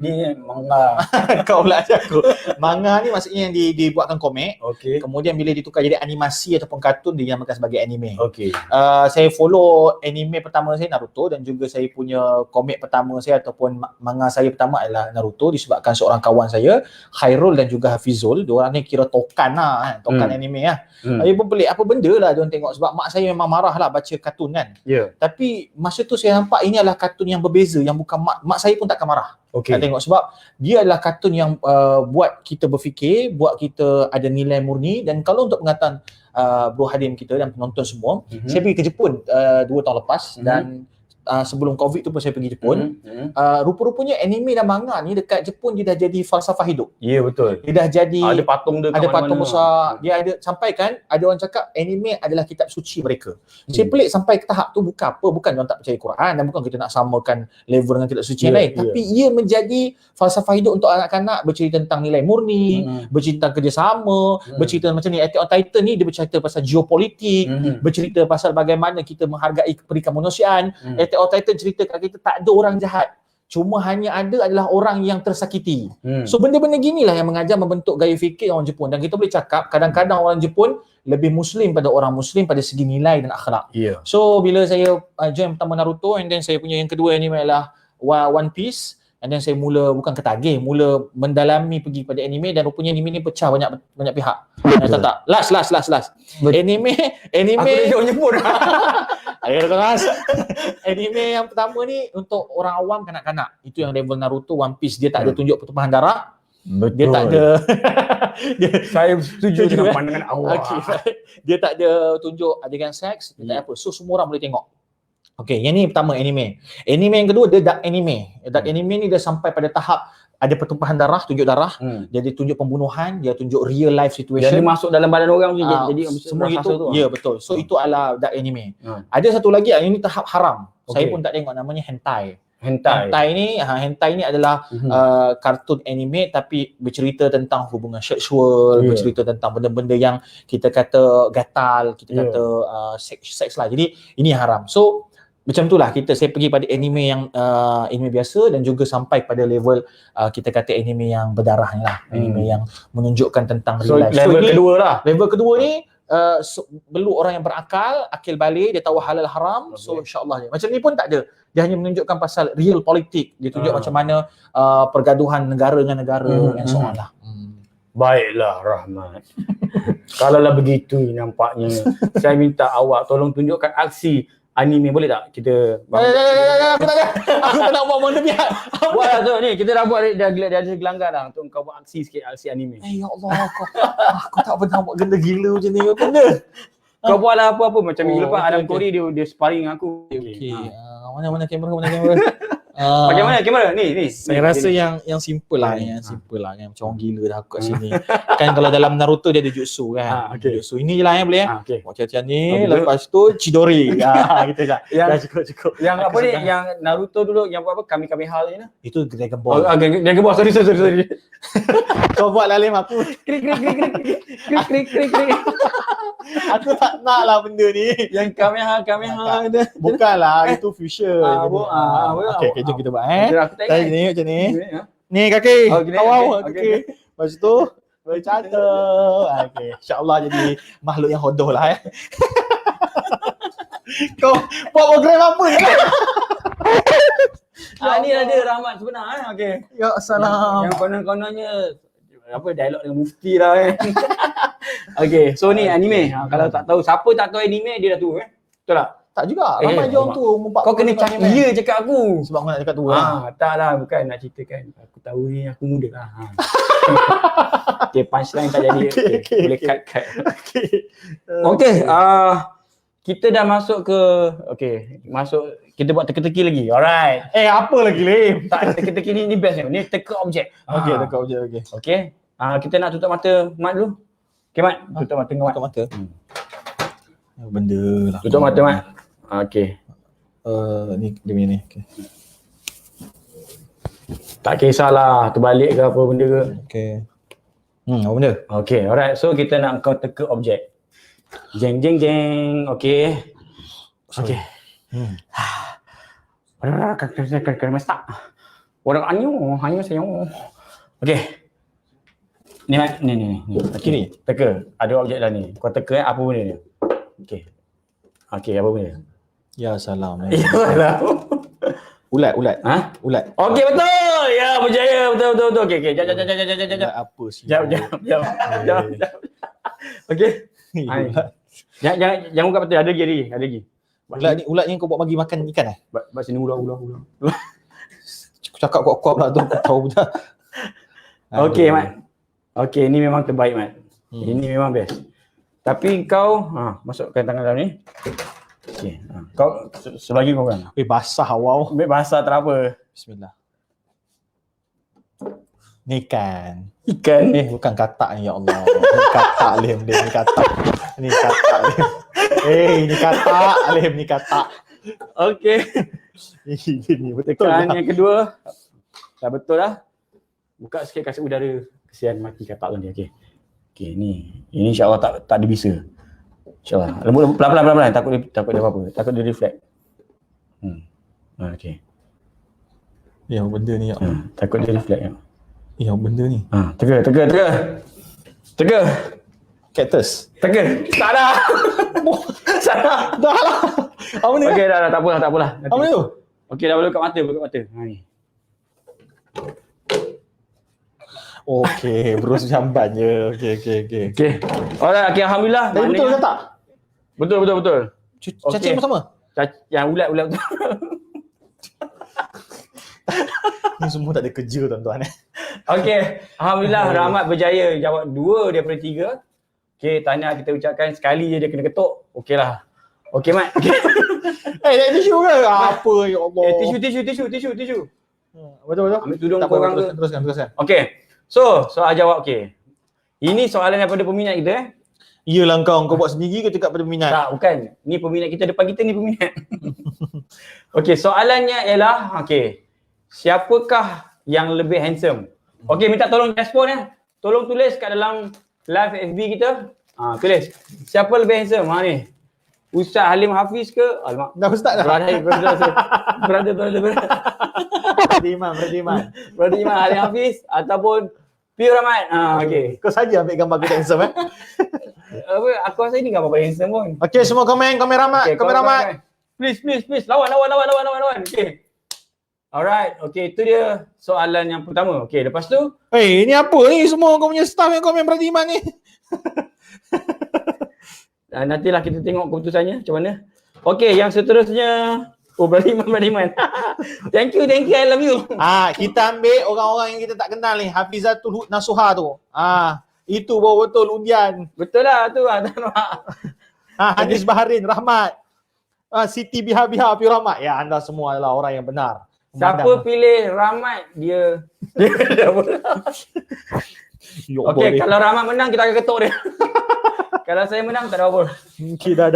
Ni manga. Kau pula ajar aku. Manga ni maksudnya yang dibuatkan komik. Okey. Kemudian bila ditukar jadi animasi ataupun kartun dinamakan sebagai anime. Okey. Saya follow anime pertama saya Naruto dan juga saya punya komik pertama saya ataupun manga saya pertama adalah Naruto disebabkan seorang kawan saya Khairul dan juga Hafizul. Diorang ni kira tokan lah, tokan anime lah. Saya pun pelik apa benda lah diorang tengok sebab mak saya memang marah lah baca kartun kan. Tapi masa tu saya nampak ini adalah kartun yang berbeza yang bukan mak saya pun takkan marah. Nak tengok sebab dia adalah kartun yang buat kita berfikir, buat kita ada nilai murni. Dan kalau untuk pengetahuan Bro Hadim kita dan penonton semua, saya pergi ke Jepun 2 tahun lepas dan sebelum COVID tu pun saya pergi Jepun. Rupa-rupanya anime dan manga ni dekat Jepun dia dah jadi falsafah hidup. Ya, betul. Dia dah jadi Ada patung dia kat ada patung mana-mana. besar. Dia ada sampaikan, ada orang cakap anime adalah kitab suci mereka. Saya pelik sampai ke tahap tu bukan orang tak percaya Quran dan bukan kita nak samakan level dengan kitab suci yang lain, tapi ia menjadi falsafah hidup untuk anak-anak, bercerita tentang nilai murni, bercerita tentang kerjasama, bercerita macam ni. Attack on Titan ni dia bercerita pasal geopolitik, bercerita pasal bagaimana kita menghargai perikemanusiaan. Attack on Titan cerita kat kita tak ada orang jahat. Cuma hanya ada adalah orang yang tersakiti. So benda-benda ginilah yang mengajar membentuk gaya fikir orang Jepun. Dan kita boleh cakap kadang-kadang orang Jepun lebih Muslim pada orang Muslim pada segi nilai dan akhlak. So bila saya join pertama Naruto, and then saya punya yang kedua anime adalah One Piece. And then saya mula mula mendalami pergi pada anime, dan rupanya anime ni pecah banyak pihak. Tak. Last. Anime Aku dah orang Jepun. Ayo kelas. Anime yang pertama ni untuk orang awam, kanak-kanak. Itu yang level Naruto, One Piece, dia tak ada tunjuk pertumpahan darah. Betul. Dia tak ada Saya setuju dengan pandangan awak. Dia tak ada tunjuk adegan seks, dia tak ada apa. So semua orang boleh tengok. Okey, yang ni pertama anime. Anime yang kedua dia dark anime. Dark anime ni dia sampai pada tahap ada pertumpahan darah, tunjuk darah. Dia tunjuk pembunuhan, dia tunjuk real life situation. Jadi masuk dalam badan orang tu, jadi semua itu tu. ya betul. So itu adalah dark anime. Ada satu lagi yang ini tahap haram. Saya pun tak tengok, namanya hentai. Hentai ni adalah kartun anime tapi bercerita tentang hubungan seksual, bercerita tentang benda-benda yang kita kata gatal, kita kata seks lah. Jadi ini haram. So macam itulah saya pergi pada anime yang anime biasa, dan juga sampai pada level kita kata anime yang berdarah ni lah. Anime yang menunjukkan tentang real life. Level kedua lah. Level kedua ni perlu orang yang berakal, akil balik, dia tahu halal haram. So insyaAllah macam ni pun tak ada. Dia hanya menunjukkan pasal real politik. Dia tunjuk macam mana pergaduhan negara dengan negara and so on lah. Baiklah Rahmat. Kalaulah begitu nampaknya, saya minta awak tolong tunjukkan aksi anime, boleh tak? Kita Aku tak nak buat benda biar. buatlah tu ni, kita dah buat dah ada gelanggar dah untuk kau buat aksi sikit, aksi anime. Ya Allah, aku tak pernah buat benda gila macam ni. Benda. Kau buatlah apa-apa macam minggu lepas Adam Kori dia sparring dengan aku. Okey. Mana kamera? Macam mana kamera? Ni. Saya rasa yang simple lah, yang simple lah, yang macam orang gila dah aku kat sini. Kan kalau dalam Naruto dia ada jutsu kan. Jutsu ini je lah yang boleh buat macam ni, lepas tu Chidori. Gitu je. Dah cukup. Yang apa ni? Yang Naruto dulu yang buat apa? Kamehameha ni lah. Itu Dragon Ball. Dragon Ball. Sorry. Kau buat lah Lim, aku. Krik. Aku tak nak lah benda ni. Yang Kamehameha tu. Bukanlah, itu fusion. Okey, jom kita buat Aku tak Tadi ingat. ni macam ni. Ni kaki. Gini, Okey. Lepas tu bercata. Okey. InsyaAllah jadi makhluk yang hodoh lah Kau buat program apa ni? Ni ada Rahmat sebenar okey. Ya salam. Yang konon-kononnya apa dialog dengan mufti lah Okey, so ni anime. Kalau tak tahu, siapa tak tahu anime dia dah tua Betul tak? Tak juga. Ramai je orang tu umur 40. Kau kena ya cakap aku. Sebab kau nak cakap tua. Tak lah, bukan nak ceritakan. Aku tahu ni aku muda lah. Okay, punchline tak jadi. Okay. Boleh cut. Okay, kita dah masuk ke, kita buat teka-teki lagi. Alright. Apa lagi Lim? Tak, teka-teki ni best ni. Ni teka objek. Okey, dekat objek okey. Okay. Kita nak tutup mata Mat dulu. Okay Mat, tutup mata dengan Mat. Tutup mata. Benda lah. Tutup mata Mat. Okay. Ni dia punya ni. Okey. Tak kisahlah terbalik ke apa benda ke. Okey. Apa benda? Okay, alright. So kita nak kau teka objek. Jeng. Okay. Okay. Kan masak. Orang hanya saya. Okay. Ni Mat, ni. Okay ni. Teka. Ada objek dah ni. Kau teka apa benda ni? Okay. Okay, apa benda? Ya salam. Ya salam. Ulat. Ulat. Okey betul. Ya berjaya betul. Okey. Jap. Apa sih? Jap. Okey. Jangan buka betul, ada lagi. Ulat ni kau buat bagi makan ikan Buat sini ular. Aku cakap kuat-kuat pula tu, tahu dah. Okey Mat. Okey, ini memang terbaik Mat. Ini memang best. Tapi kau masukkan tangan dalam ni. Okey. Kau selagi kau kan. Basah wow. Ambil bahasa tak apa. Bismillah. Ni kan. Ikan ni. Bukan katak ni ya Allah. Ni katak Lim dia, ni katak. Ni katak Lim. Ni katak Lim, ni katak. Okey. Ini betul Tekan lah. yang kedua. Dah betul lah. Buka sikit kasih udara. Kesian mati katak tu ni. Okey. Okey ni. Ini insya-Allah tak ada bisa. InsyaAllah. Lembut pelan-pelan. Takut dia apa-apa. Takut dia reflect. Okey. Yang benda ni ya Allah. Takut dia reflect. Yang benda ni. Teka. Cactus. Teka. Tak ada. Salah. Dah lah. Apa ni? Okey dah tak apalah. Apa ni tu? Okey dah boleh buka mata. Ni. Okey, berus jamban je. Okey. Okey. Alright, alhamdulillah. Tadi betul ke tak? Betul. Cacing pun sama? Yang ulat betul. Ni semua tak ada kerja tuan-tuan. Okey, alhamdulillah Rahmat berjaya jawab 2 daripada 3. Okey, tahniah kita ucapkan sekali je dia kena ketuk. Okeylah. Okey Mat. Okay. Dah tisu ke? Apa ya Allah. Tisu. Betul. Ambil tudung Tak korang apa, ke? teruskan. Okey. So, soal jawab okey. Ini soalan daripada peminat kita Iyalah kau buat sendiri ke cakap pada minat? Tak, bukan. Ni peminat kita, depan kita ni peminat. Okey, soalannya ialah siapakah yang lebih handsome? Okey, minta tolong respon ya. Tolong tulis kat dalam live FB kita. Tulis. Siapa lebih handsome? Ni. Ustaz Halim Hafiz ke? Alamak. Dah ustaz dah. Brother. Beriman. Brother Iman Halim Hafiz ataupun Pio Rahmat. Okey. Kau saja ambil gambar aku tak handsome Aku rasa ini gambar paling handsome pun. Okey, semua komen Rahmat. Okay, Komen Rahmat. Please. Lawan. Okey. Alright. Okey, itu dia soalan yang pertama. Okey, lepas tu. Ini apa ni semua kau punya staff yang komen Brother Iman ni? Nantilah kita tengok keputusannya macam mana. Okey, yang seterusnya. Brother Iman. Thank you, I love you. Kita ambil orang-orang yang kita tak kenal ni. Hafizatul Nasuha tu. Itu baru betul undian. Betul lah tu. Tak nampak. Hadis Baharin, Rahmat. Siti Biha Pio Rahmat. Ya, anda semua adalah orang yang benar. Siapa pilih Rahmat, dia Okey, kalau Rahmat menang kita akan ketuk dia. Kalau saya menang tak ada apa. Okey, dah.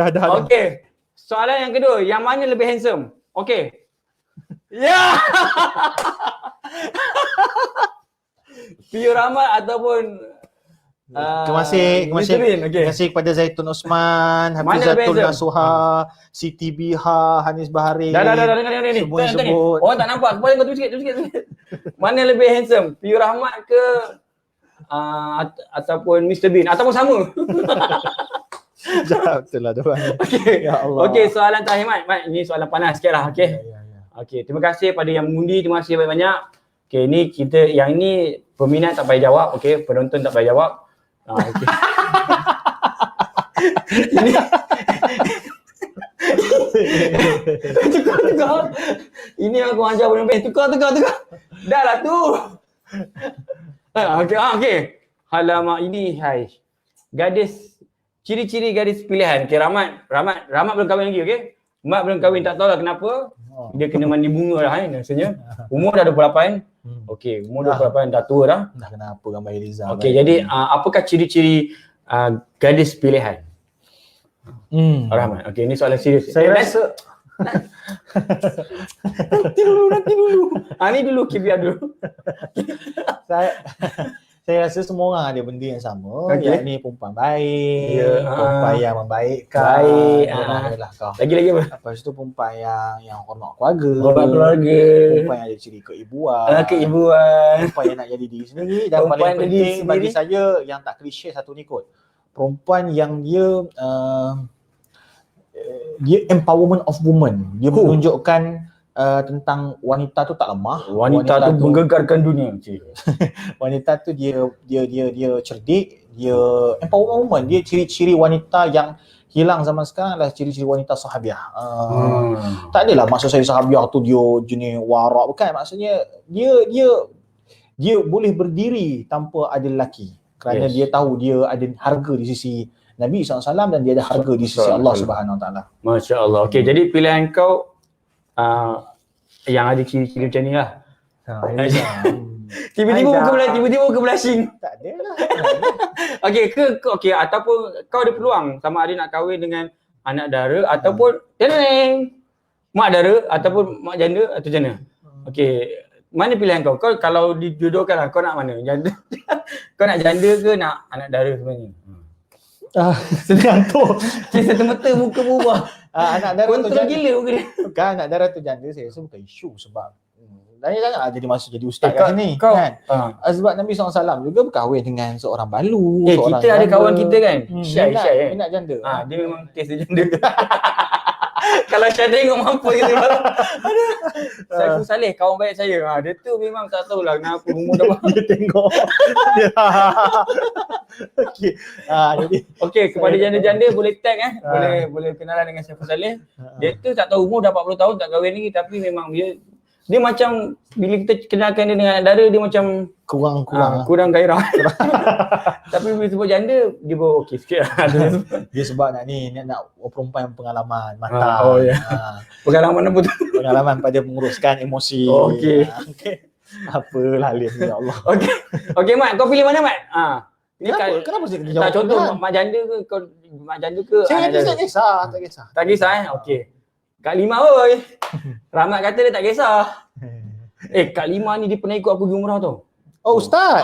Okey. Soalan yang kedua, yang mana lebih handsome? Okey. Ya. Pio Rahmat ataupun Terima kasih kepada Zaitun Osman, Hafizatul Nasuha, Siti Biha, Hanis Baharin. Dah ni. Semua yang sebut. Orang tak nampak. Kau tengok tu sikit. Mana lebih handsome? Pio Rahmat ke ataupun Mr Bean ataupun sama? Betul lah tuan. Okey. Ya Allah. Okey, soalan terakhir Mat. Ini soalan panas sikitlah, okey. Ya. Okey, terima kasih pada yang mengundi, terima kasih banyak-banyak. Okey, ni kita yang ini peminat tak payah jawab, okey, penonton tak payah jawab. Okey. Ini tukar. Ini aku ajar benar-benar tukar. Dah lah tu. Okey. Alamak ini gadis, ciri-ciri gadis pilihan. Okey, Rahmat belum kahwin lagi, okey. Mat belum kahwin, tak tahulah kenapa. Dia kena mandi bunga dah rasanya. Umur dah 28. Okey, umur 28 dah tua dah. Dah kenapa gambar Eliza. Okey, jadi apakah ciri-ciri gadis pilihan? Rahmat. Okey, ini soalan serius. Saya rasa nanti dulu. Ni dulu, biar dulu. Saya rasa semua orang ada benda yang sama. Okey. Yakni perempuan baik, Ya, perempuan yang membaikkan. baik, Adalah kau. Lagi apa? Lepas tu perempuan yang hormat keluarga. Hormat keluarga. Perempuan yang ada ciri keibuan. Keibuan. Perempuan yang nak jadi diri sendiri. Dan Perempuan paling jadi penting sendiri. bagi saya yang tak klise satu ni kot. Perempuan yang dia empowerment of woman. Dia menunjukkan tentang wanita tu tak lemah. Wanita tu menggegarkan dunia. Wanita tu dia cerdik, dia empowerment woman. Dia ciri-ciri wanita yang hilang zaman sekarang adalah ciri-ciri wanita sahabiah. Tak adalah maksud saya sahabiah tu dia jenis warak, bukan. Maksudnya dia boleh berdiri tanpa ada lelaki. Kerana dia tahu dia ada harga di sisi Nabi SAW dan dia ada harga di sisi Allah Subhanahu Wa Taala. Masya Allah. Okey, jadi pilihan kau yang ada ciri-ciri macam ni lah. Tiba-tiba muka blushing. Tak ada lah. Okey, ataupun kau ada peluang sama ada nak kahwin dengan anak dara ataupun mak dara ataupun mak janda atau macam mana? Okey, mana pilihan kau? Kau kalau dijodohkan lah, kau nak mana? Janda. Kau nak janda ke nak anak dara sebenarnya? Senang tu. Serta-merta muka berubah. Anak dara tu Kontrol gila muka dia. Bukan anak dara tu janda, saya rasa bukan isu sebab jangan jadi masuk jadi ustaz kau- kat sini kau- kan. Sebab Nabi SAW juga berkahwin dengan seorang balu, seorang Kita ada janda. kawan kita kan, Syai Dia nak janda. dia memang kes dia janda. Kalau Syai tengok mampu kita malam. Saiful Saleh, kawan baik saya. Dia tu memang tak tahulah kenapa umur dah berapa. Dia tengok. Okey. Jadi Okey, kepada janda-janda boleh tag boleh kenalan dengan Saiful Saleh. Dia tu tak tahu umur dah 40 tahun tak kahwin lagi tapi memang dia macam bila kita kenalkan dia dengan anak dara dia macam kurang gairah. Tapi bila sebut janda dia baru okey sikit lah. dia sebab nak perempuan yang pengalaman, matang. Pengalaman apa tu? Pengalaman pada menguruskan emosi. Okey. Apalah Alif, ya Allah. Okey Mat, kau pilih mana Mat? Ni Kenapa saya kena jawab? tak contoh mak janda ke kau mak janda ke Saya anak tak dara? kisah. Tak kisah Okey. Kak Lima oi. Rahmat kata dia tak kisah. Kak Lima ni dia pernah ikut aku pergi umrah tau. Oh ustaz.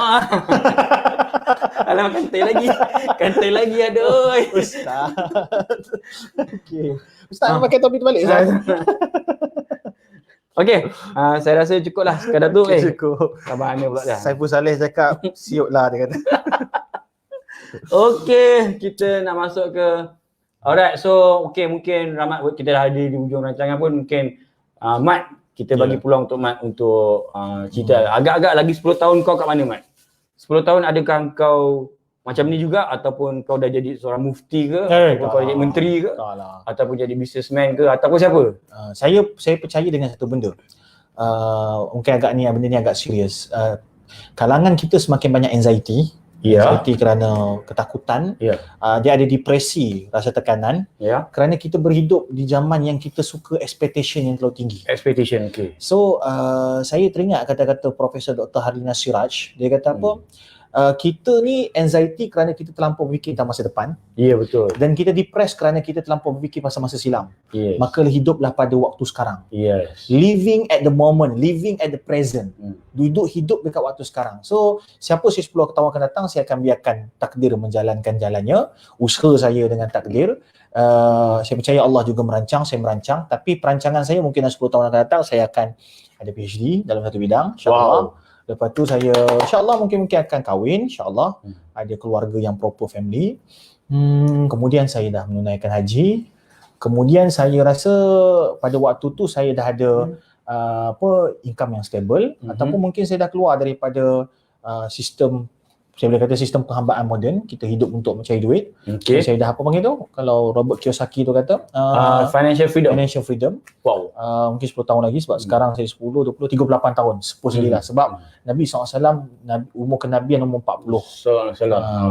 Alamak kantai lagi ada oi. Ustaz. Okey. Ustaz pakai topi tu balik Ustaz. Okey, saya rasa cukup lah sekadar tu. Cukup. Sabar mana pula dah. Saiful Saleh cakap siut lah dia kata. Okey, kita nak masuk ke alright, so mungkin Rahmat kita dah hadir di hujung rancangan pun mungkin Mat kita bagi peluang untuk Mat untuk cerita. Agak-agak lagi 10 tahun kau kat mana Mat? 10 tahun adakah kau macam ni juga ataupun kau dah jadi seorang mufti ke ataupun kau jadi menteri ke ataupun jadi businessman ke ataupun siapa? Saya percaya dengan satu benda. Mungkin benda ni agak serius. Kalangan kita semakin banyak anxiety. Anxiety kerana ketakutan. Dia ada depresi, rasa tekanan. Kerana kita berhidup di zaman yang kita suka expectation yang terlalu tinggi. Expectation, okey. So, saya teringat kata-kata Profesor Dr. Harlina Siraj. Dia kata apa? Kita ni anxiety kerana kita terlampau berfikir tentang masa depan. Ya, betul. Dan kita depressed kerana kita terlampau berfikir pasal masa silam. Maka hiduplah pada waktu sekarang. Living at the moment, living at the present. Hidup dekat waktu sekarang. So, siapa saya 10 tahun akan datang, saya akan biarkan takdir menjalankan jalannya. Usaha saya dengan takdir. Saya percaya Allah juga merancang, saya merancang. Tapi perancangan saya mungkin dalam 10 tahun akan datang, saya akan ada PhD dalam satu bidang. InsyaAllah. Lepas tu saya insyaAllah mungkin akan kahwin, insyaAllah. Ada keluarga yang proper family. Kemudian saya dah menunaikan haji. Kemudian saya rasa pada waktu tu saya dah ada income yang stable. Ataupun mungkin saya dah keluar daripada sistem, saya boleh kata sistem penghambaan moden. Kita hidup untuk mencari duit. Saya dah apa panggil tu? Kalau Robert Kiyosaki tu kata financial freedom. Wow. Mungkin 10 tahun lagi sebab sekarang saya 10, 20, 38 tahun supposedly lah. Sebab Nabi SAW, umur kenabian umur 40.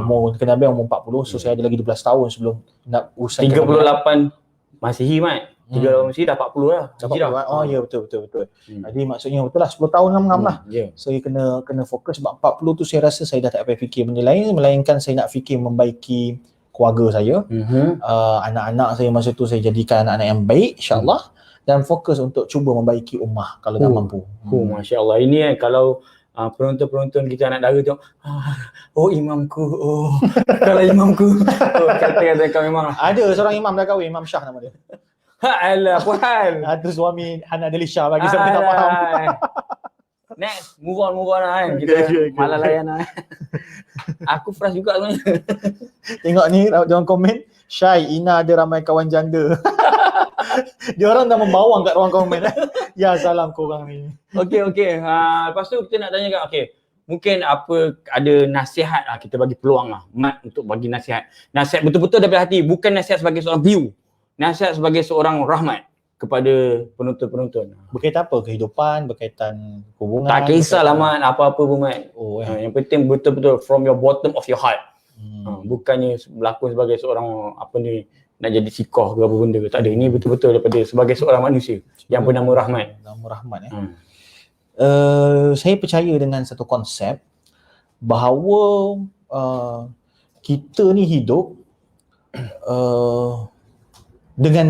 Umur kenabian umur 40. So saya ada lagi 12 tahun sebelum nak urusan 38 Masihi Mat. 3 Masihi dah 40 lah. Oh ya, betul. Jadi maksudnya betul lah 10 tahun ngam lah. Saya kena fokus sebab 40 tu saya rasa saya dah tak payah fikir benda lain melainkan saya nak fikir membaiki keluarga saya. Anak-anak saya masa tu saya jadikan anak-anak yang baik insya-Allah dan fokus untuk cuba membaiki ummah kalau dah mampu. Masya-Allah. Ini kalau penonton-penonton kita anak dara tengok, imamku, kalau imamku. Kata kau memang ada seorang imam dah kahwin, Imam Shah nama dia. Alah, apa hal? Itu suami Hana Delisha bagi siapa tak faham. Next, move on lah kan. Kita malah layan lah. Aku fresh juga sebenarnya. Tengok ni dalam komen, Syai, Ina ada ramai kawan janda. Dia orang dah membawang kat ruang komen. Ya salam korang ni. Okey. Lepas tu kita nak tanya kat mungkin ada nasihat lah, kita bagi peluang lah Mat untuk bagi nasihat. Nasihat betul-betul daripada hati, bukan nasihat sebagai seorang view. Nasihat sebagai seorang Rahmat kepada penonton-penonton. Berkaitan apa? Kehidupan, berkaitan hubungan? Tak kisahlah Mat, apa-apa pun Mat. Yang penting betul-betul from your bottom of your heart. Bukannya berlakon sebagai seorang apa ni nak jadi sikoh ke apa benda ke. Tak ada. Ini betul-betul daripada sebagai seorang manusia yang bernama Rahmat. Nama Rahmat saya percaya dengan satu konsep bahawa kita ni hidup dengan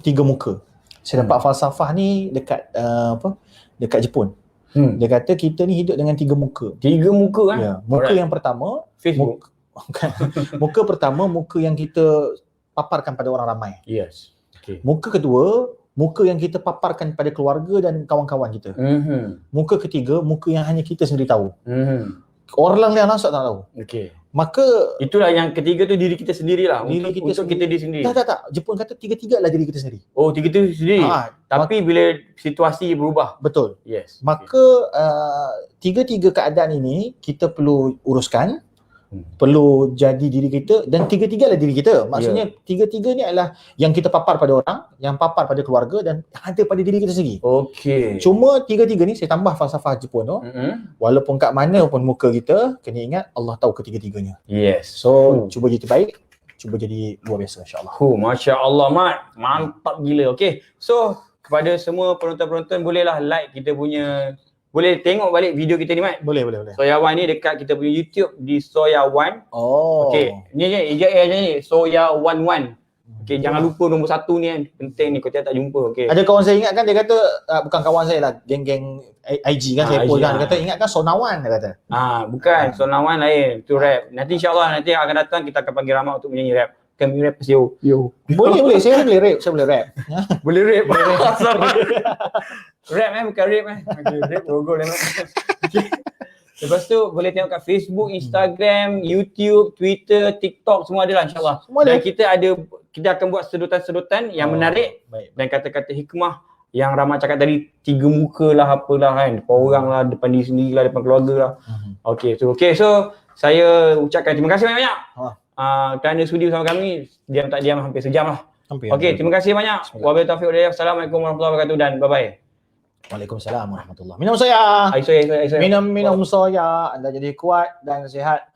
tiga muka. Saya dapat falsafah ni dekat dekat Jepun. Dia kata kita ni hidup dengan tiga muka. Tiga muka kan? Ya, muka yang pertama Facebook. Muka pertama, muka yang kita paparkan pada orang ramai. Yes. Okay. Muka kedua, muka yang kita paparkan pada keluarga dan kawan-kawan kita. Muka ketiga, muka yang hanya kita sendiri tahu. Orang yang lain tak tahu. Okay. Maka itulah yang ketiga tu diri kita sendirilah. Diri Untuk kita diri sendiri. Tak. Jepun kata tiga-tiga adalah diri kita sendiri. Oh, tiga tu sendiri. Tapi bila situasi berubah. Betul. Yes. Maka tiga-tiga keadaan ini kita perlu uruskan. Perlu jadi diri kita dan tiga-tiga adalah diri kita. Maksudnya tiga-tiga ni adalah yang kita papar pada orang, yang papar pada keluarga dan ada pada diri kita sendiri. Okey. Cuma tiga-tiga ni saya tambah falsafah Jepun tu. Walaupun kat mana pun muka kita, kena ingat Allah tahu ketiga-tiganya. Yes. So cuba jadi baik, cuba jadi luar biasa insya-Allah. Masya Allah Mat. Mantap gila. Okey. So kepada semua penonton-penonton bolehlah like kita punya, boleh tengok balik video kita ni Mat. Boleh. Soya One ni dekat kita punya YouTube di Soya One. Oh. Okey. Ni Soya One. Okey, jangan lupa nombor 1 ni kan. Penting ni kau tak jumpa. Okey. Ada kawan saya ingatkan, dia kata bukan kawan saya lah, geng-geng IG kan saya post kan. Dia kata ingatkan Sonawan dia kata. Bukan, Sonawan lain. Itu rap. Nanti insya-Allah nanti akan datang kita akan panggil Rahmat untuk menyanyi rap. Kan rap pasti yo. Boleh. Saya boleh rap. Boleh rap. Rap bukan rap Okay, rap logo dah. Okay. Lepas tu boleh tengok kat Facebook, Instagram, YouTube, Twitter, TikTok, semua ada lah insya-Allah. Dan kita akan buat sedutan-sedutan yang menarik dan kata-kata hikmah yang Rahmat cakap tadi, tiga muka lah apalah kan. Depan orang lah, depan diri sendiri lah, depan keluarga lah. So saya ucapkan terima kasih banyak-banyak. Kerana sudi bersama kami, diam tak diam hampir sejam lah. Terima kasih banyak. Wabillahi taufiq wal hidayah. Assalamualaikum warahmatullahi wabarakatuh dan bye-bye. Waalaikumsalam warahmatullahi. Minum soya. Aisyah. Minum soya. Anda jadi kuat dan sihat.